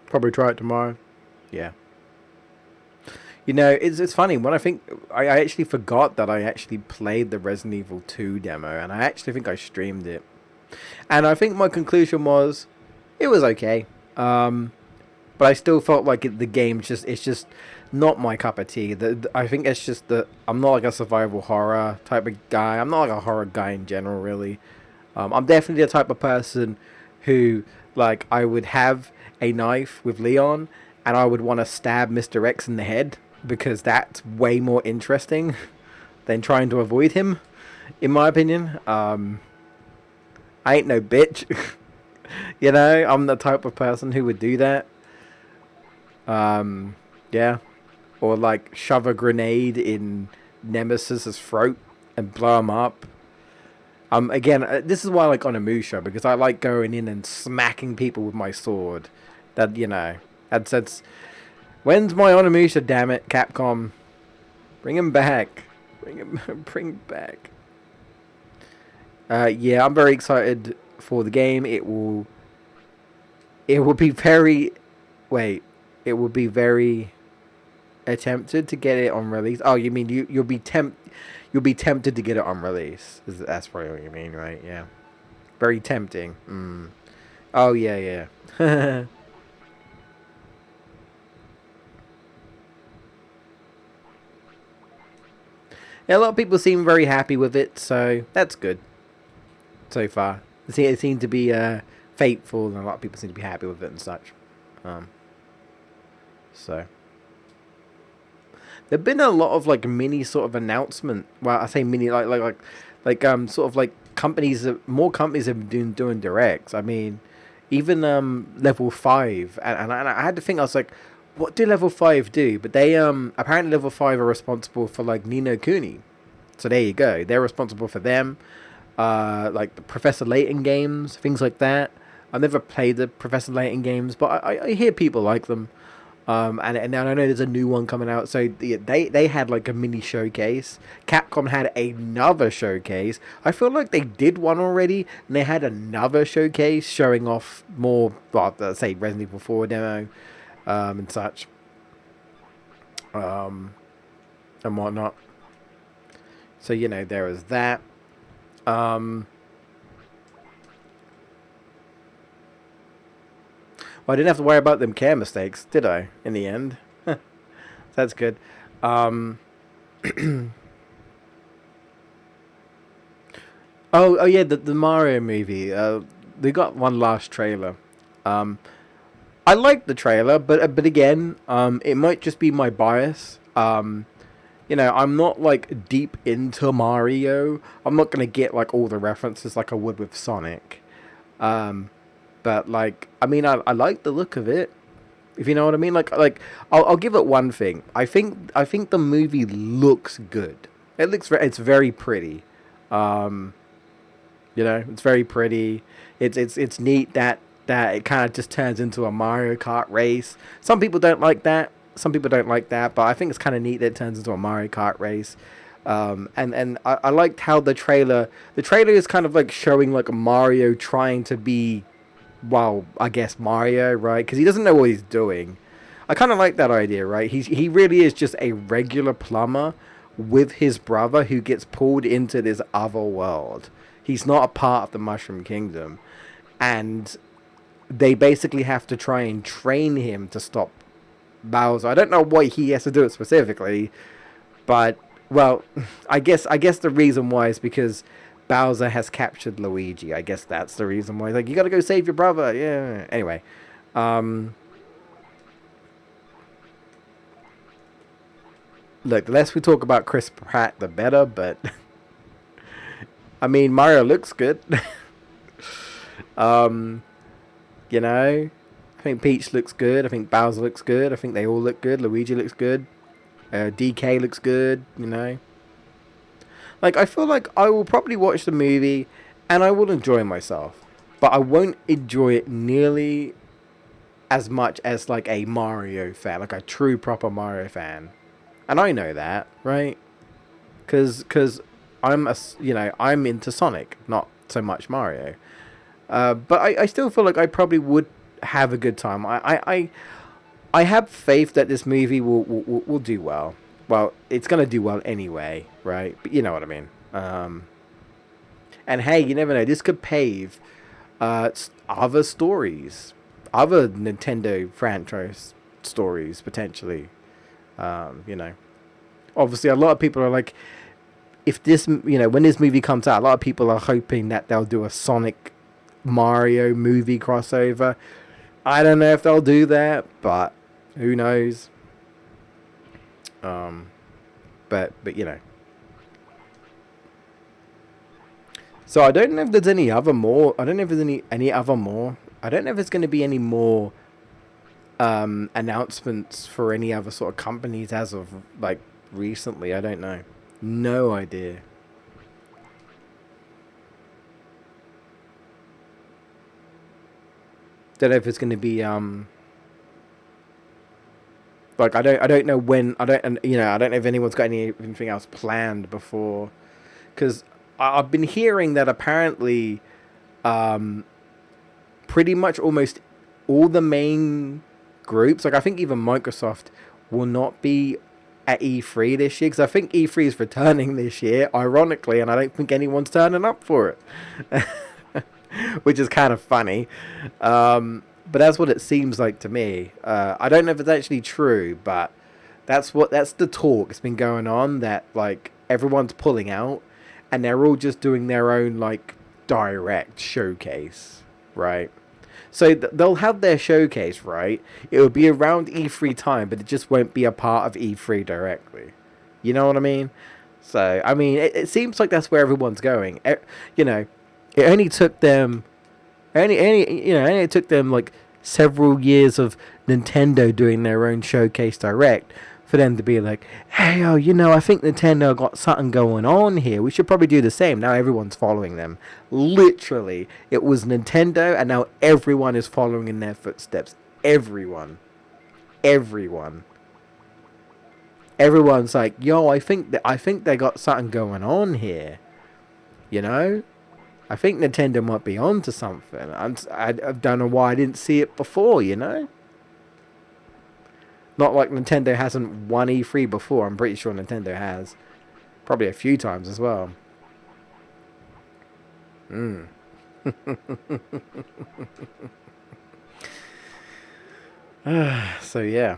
Probably try it tomorrow. Yeah. It's funny when I think I actually forgot that I actually played the Resident Evil 2 demo, and I actually think I streamed it. And I think my conclusion was it was okay. But I still felt like the game it's just not my cup of tea. I think it's just that I'm not like a survival horror type of guy. I'm not like a horror guy in general, really. I'm definitely the type of person who, like, I would have a knife with Leon and I would want to stab Mr. X in the head because that's way more interesting than trying to avoid him, in my opinion. I ain't no bitch. I'm the type of person who would do that. Yeah. Or, like, shove a grenade in Nemesis's throat and blow him up. Again, this is why I like Onimusha, because I like going in and smacking people with my sword. That's when's my Onimusha, damn it, Capcom? Bring him back. Bring back. Yeah, I'm very excited for the game. It will be very, wait, it will be very attempted to get it on release. Oh, you mean you'll be tempted to get it on release. That's probably what you mean, right? Yeah. Very tempting. Oh, yeah, yeah. Yeah, a lot of people seem very happy with it, so that's good so far. It seemed to be faithful, and a lot of people seem to be happy with it and such. Um, so there've been a lot of like mini sort of announcement. Well, I say mini sort of like more companies have been doing directs. I mean, even level 5, and I had to think. I was like, what do level 5 do? But they apparently level 5 are responsible for like Nino Kuni. So there you go. They're responsible for them. Like the Professor Layton games, things like that. I've never played the Professor Layton games, but I hear people like them. And I know there's a new one coming out. So they had like a mini showcase. Capcom had another showcase. I feel like they did one already, and they had another showcase showing off more, well, let's say Resident Evil 4 demo, and such, and whatnot. So there was that. Well, I didn't have to worry about them care mistakes, did I? In the end, that's good. Um, oh yeah, the Mario movie. They got one last trailer. Um, I liked the trailer, but again, it might just be my bias. I'm not like deep into Mario. I'm not gonna get like all the references like I would with Sonic. Um, but like, I mean, I like the look of it. If you know what I mean, I'll give it one thing. I think the movie looks good. It's very pretty. Um, it's very pretty. It's neat that it kind of just turns into a Mario Kart race. Some people don't like that. Some people don't like that, but I think it's kind of neat that it turns into a Mario Kart race. And I liked how the trailer is kind of like showing like Mario trying to be, well, I guess Mario, right? Because he doesn't know what he's doing. I kind of like that idea, right? He really is just a regular plumber with his brother who gets pulled into this other world. He's not a part of the Mushroom Kingdom, and they basically have to try and train him to stop Bowser. I don't know why he has to do it specifically, but well, I guess the reason why is because Bowser has captured Luigi. I guess that's the reason why. Like, you gotta go save your brother. Yeah. Anyway, um, look, the less we talk about Chris Pratt, the better. But I mean, Mario looks good. um, you know, I think Peach looks good. I think Bowser looks good. I think they all look good. Luigi looks good. DK looks good. You know, like I feel like I will probably watch the movie and I will enjoy myself, but I won't enjoy it nearly as much as like a Mario fan, like a true proper Mario fan. And I know that, right? Because I'm into Sonic, not so much Mario. But I still feel like I probably would have a good time. I have faith that this movie will do well. Well, it's gonna do well anyway, right? But you know what I mean. And hey, you never know. This could pave other stories, other Nintendo franchise stories potentially. You know, obviously, a lot of people are like, if this, when this movie comes out, a lot of people are hoping that they'll do a Sonic Mario movie crossover. I don't know if they'll do that, but who knows? But you know. So I don't know if there's any other more. I don't know if there's any other more. I don't know if there's going to be any more announcements for any other sort of companies as of like recently. I don't know. No idea. Don't know if it's going to be like I don't know when I don't and I don't know if anyone's got anything else planned before, because I've been hearing that apparently pretty much almost all the main groups, like I think even Microsoft, will not be at E3 this year, because I think E3 is returning this year, ironically, and I don't think anyone's turning up for it, which is kind of funny. But that's what it seems like to me. I don't know if it's actually true, but that's the talk. It's been going on that like everyone's pulling out, and they're all just doing their own like direct showcase, right? So they'll have their showcase, right? It will be around E3 time, but it just won't be a part of E3 directly. You know what I mean? So I mean, it seems like that's where everyone's going. You know, it only took them it took them like several years of Nintendo doing their own showcase direct for them to be like, hey, I think Nintendo got something going on here. We should probably do the same. Now everyone's following them. Literally, it was Nintendo, and now everyone is following in their footsteps. Everyone. Everyone. Everyone's like, yo, I think they got something going on here. You know? I think Nintendo might be onto something. I don't know why I didn't see it before, you know? Not like Nintendo hasn't won E3 before. I'm pretty sure Nintendo has. Probably a few times as well. So, yeah.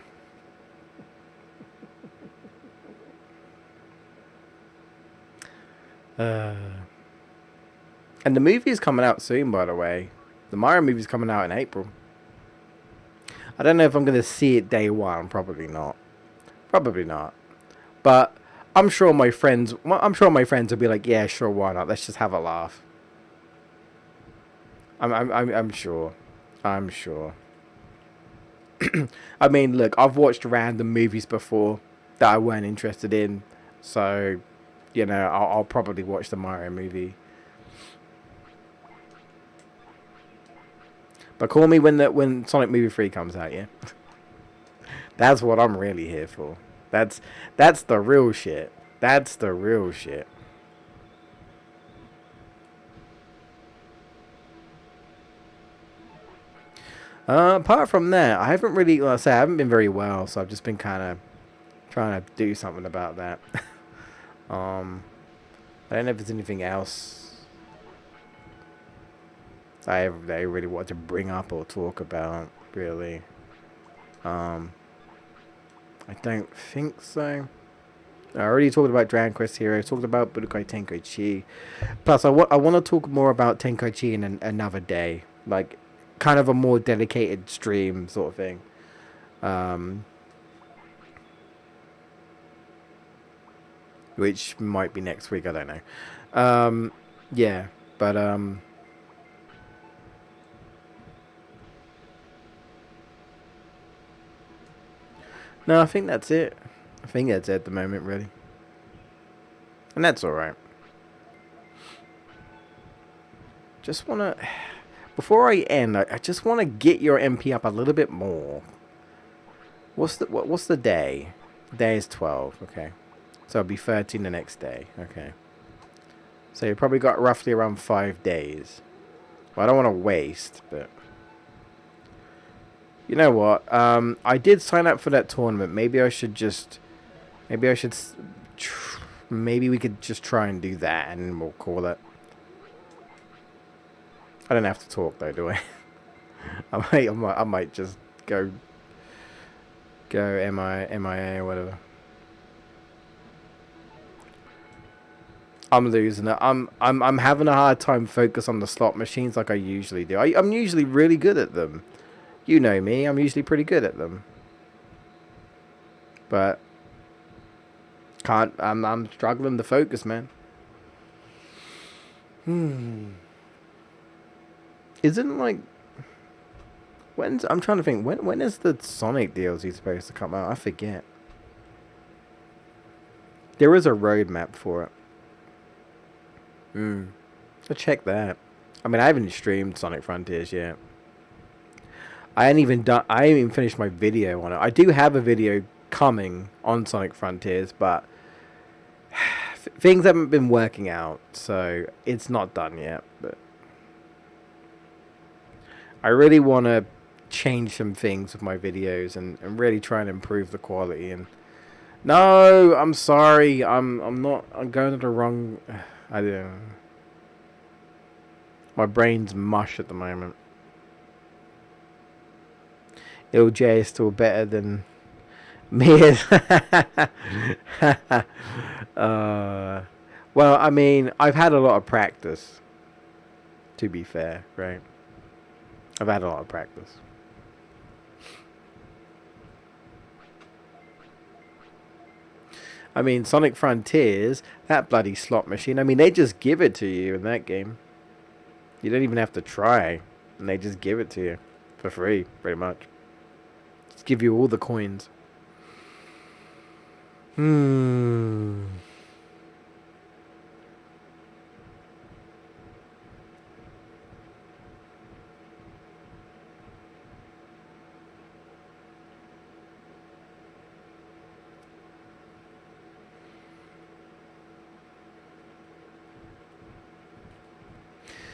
And the movie is coming out soon, by the way. The Mario movie is coming out in April. I don't know if I'm going to see it day one. Probably not. Probably not. But I'm sure my friends will be like, yeah, sure, why not? Let's just have a laugh. I'm sure. I'm sure. I mean, look, I've watched random movies before that I weren't interested in. So, I'll probably watch the Mario movie. But call me when Sonic Movie 3 comes out, yeah? That's what I'm really here for. That's the real shit. That's the real shit. Apart from that, I haven't really, like I say, I haven't been very well, so I've just been kind of trying to do something about that. I don't know if there's anything else they really want to bring up or talk about, really. I don't think so. I already talked about Dragon Quest Heroes, talked about Budokai Tenkaichi. Plus, I want to talk more about Tenkaichi in another day. Like, kind of a more dedicated stream sort of thing. which might be next week. I don't know. Yeah, but no, I think that's it. I think that's it at the moment, really, and that's all right. Just wanna, before I end, I just wanna get your MP up a little bit more. What's the day? Day is 12. Okay, so it'll be 13 the next day. Okay, so you probably got roughly around 5 days. Well, I don't want to waste, but you know what? I did sign up for that tournament. Maybe I should just, maybe I should, maybe we could just try and do that, and we'll call it. I don't have to talk though, do I? I might just go MIA or whatever. I'm losing it. I'm having a hard time focus on the slot machines like I usually do. I'm usually really good at them. You know me. I'm usually pretty good at them. But can't. I'm struggling to focus, man. Isn't like I'm trying to think. When is the Sonic DLC supposed to come out? I forget. There is a roadmap for it. So check that. I mean, I haven't streamed Sonic Frontiers yet. I ain't even finished my video on it. I do have a video coming on Sonic Frontiers, but things haven't been working out, so it's not done yet. But I really want to change some things with my videos and really try and improve the quality. And no, I'm sorry. I'm not. I'm going to the wrong. I don't know. My brain's mush at the moment. LJ is still better than me. Well, I mean, I've had a lot of practice. To be fair, right? I've had a lot of practice. I mean, Sonic Frontiers, that bloody slot machine. I mean, they just give it to you in that game. You don't even have to try, and they just give it to you for free, pretty much. Just give you all the coins.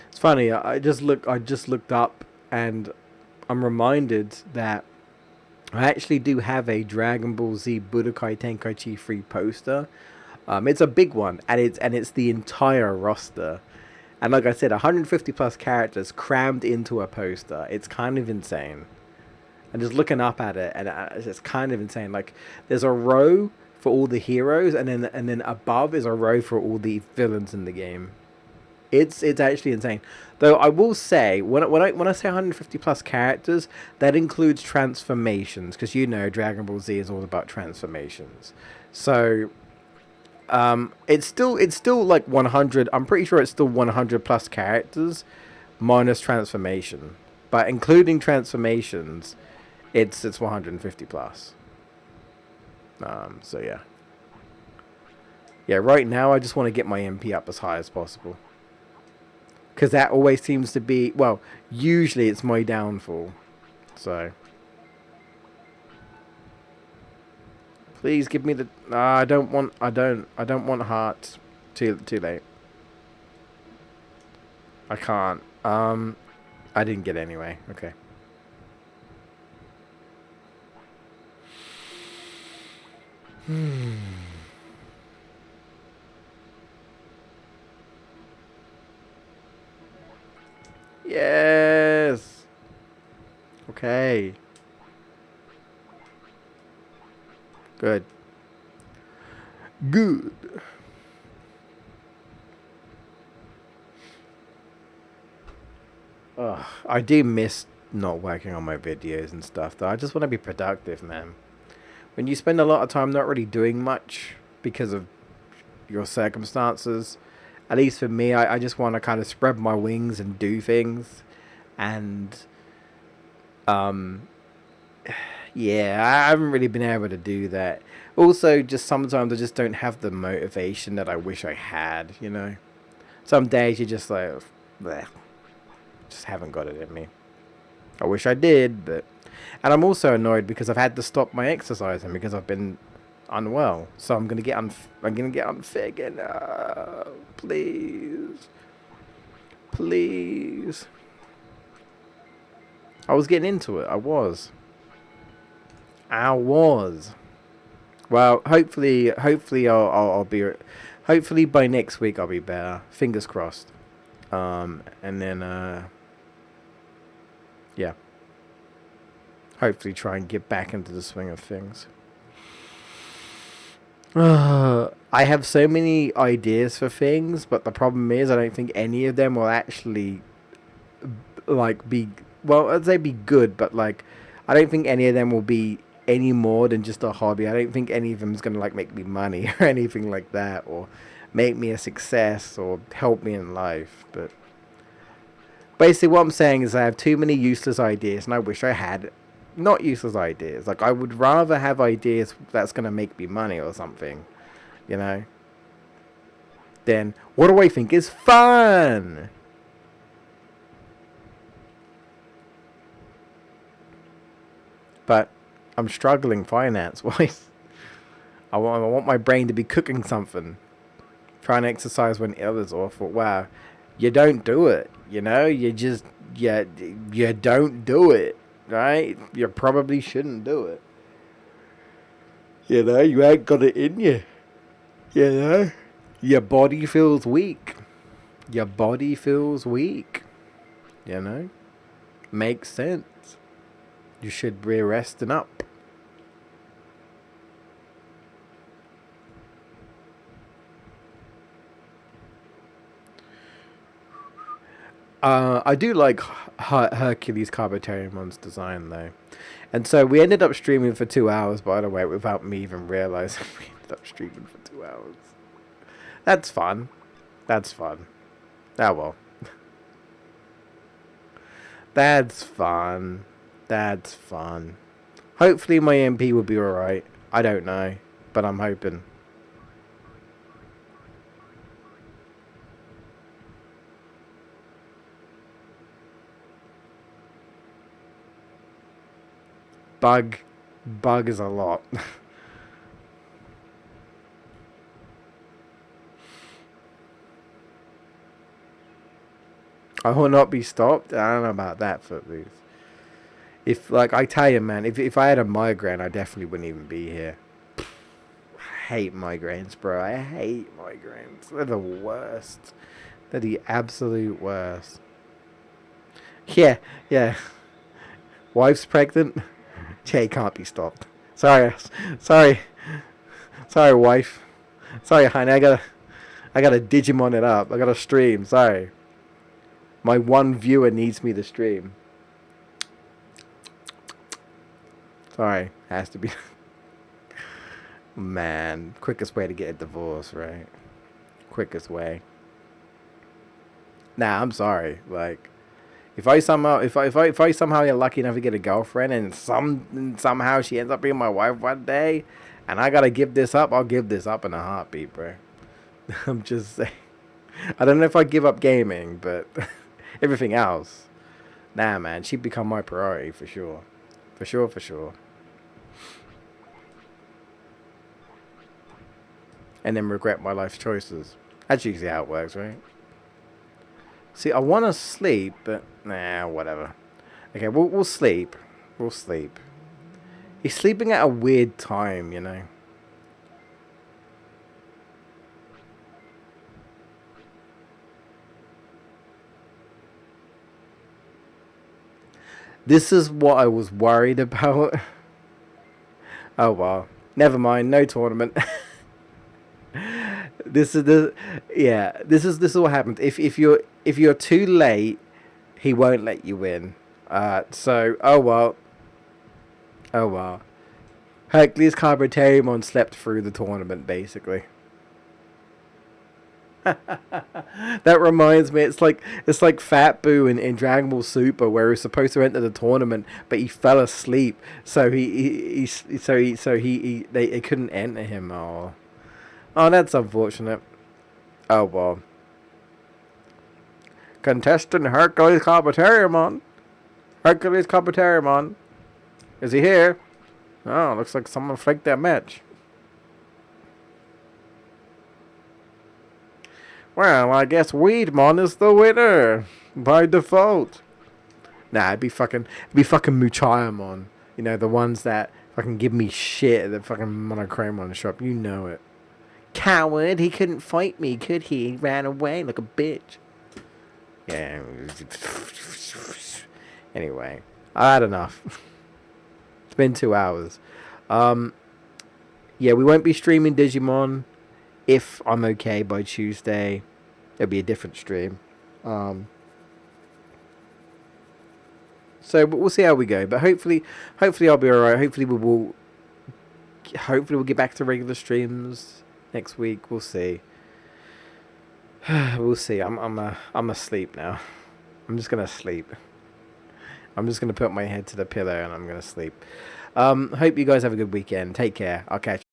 It's funny. I just looked up, and I'm reminded that I actually do have a Dragon Ball Z Budokai Tenkaichi 3 poster. It's a big one, and it's the entire roster. And like I said, 150 plus characters crammed into a poster. It's kind of insane. And just looking up at it, and it's kind of insane. Like, there's a row for all the heroes, and then above is a row for all the villains in the game. It's actually insane. Though I will say, when I say 150 plus characters, that includes transformations, because you know Dragon Ball Z is all about transformations. So it's still like 100. I'm pretty sure it's still 100 plus characters minus transformation. But including transformations, it's 150 plus. So yeah. Yeah, right now I just want to get my MP up as high as possible. Because that always seems to be, well, usually it's my downfall. So please give me the. I don't want hearts. Too late. I can't. I didn't get anyway. Okay. Yes. Okay. Good. Good. Ugh, I do miss not working on my videos and stuff, though. I just want to be productive, man. When you spend a lot of time not really doing much because of your circumstances. At least for me, I just want to kind of spread my wings and do things. And um, yeah, I haven't really been able to do that. Also, just sometimes I just don't have the motivation that I wish I had, you know? Some days you're just like, bleh, just haven't got it in me. I wish I did, but... And I'm also annoyed because I've had to stop my exercising because I've been unwell. So I'm gonna get unfit again. Please. Please. I was getting into it. I was. Well, hopefully I'll be. Hopefully by next week I'll be better. Fingers crossed. And then yeah. Hopefully try and get back into the swing of things. I have so many ideas for things, but the problem is I don't think any of them will actually like be, well, I'd say be good, but like I don't think any of them will be any more than just a hobby. I don't think any of them is going to like make me money or anything like that, or make me a success or help me in life. But basically what I'm saying is I have too many useless ideas and I wish I had not useless ideas. Like I would rather have ideas that's going to make me money or something, you know, then what do I think is fun? But I'm struggling finance-wise. I want my brain to be cooking something. Trying to exercise when ill is awful. Wow. You don't do it, you know? You just, you don't do it, right? You probably shouldn't do it. You know, you ain't got it in you. You know? Your body feels weak. Your body feels weak. You know? Makes sense. You should be resting up. I do like Hercules Carbotariumon's design though. And so we ended up streaming for 2 hours, by the way, without me even realizing we ended up streaming for 2 hours. That's fun. That's fun. Oh well. That's fun. That's fun. Hopefully my MP will be alright. I don't know, but I'm hoping. Bug is a lot. I will not be stopped. I don't know about that, Footloose. If, like, I tell you, man, if I had a migraine, I definitely wouldn't even be here. I hate migraines, bro. I hate migraines. They're the worst. They're the absolute worst. Yeah, yeah. Wife's pregnant. Jay can't be stopped. Sorry, wife. Sorry, honey. I gotta Digimon it up. I gotta stream. Sorry. My one viewer needs me to stream. Sorry, has to be. Man, quickest way to get a divorce, right? Quickest way. Nah, I'm sorry. Like, if I somehow get lucky enough to get a girlfriend and somehow she ends up being my wife one day, and I gotta give this up, I'll give this up in a heartbeat, bro. I'm just saying. I don't know if I give up gaming, but everything else, nah, man, she'd become my priority for sure, for sure. And then regret my life's choices. That's usually how it works, right? See, I want to sleep, but nah, whatever. Okay, we'll sleep. We'll sleep. He's sleeping at a weird time, you know. This is what I was worried about. Oh well, never mind. No tournament. This is what happens. If you're too late, he won't let you in. So oh well. Hercules Carbotariumon slept through the tournament basically. That reminds me, it's like Fat Boo in Dragon Ball Super, where he was supposed to enter the tournament, but he fell asleep, so they couldn't enter him. Oh, that's unfortunate. Oh well. Contestant Hercules Carpetariumon. Hercules Carpetariumon. Is he here? Oh, looks like someone faked their match. Well, I guess Weedmon is the winner by default. Nah, it'd be fucking Muchayamon. You know, the ones that fucking give me shit at the fucking Monochromon shop. You know it. Coward, he couldn't fight me, could he? He ran away like a bitch. Yeah. Anyway, I had enough. It's been 2 hours. Yeah, we won't be streaming Digimon. If I'm okay by Tuesday, it'll be a different stream. So we'll see how we go. But hopefully I'll be alright. Hopefully we'll get back to regular streams next week. We'll see. We'll see. I'm asleep now. I'm just gonna sleep. I'm just gonna put my head to the pillow and I'm gonna sleep. Hope you guys have a good weekend. Take care. I'll catch you.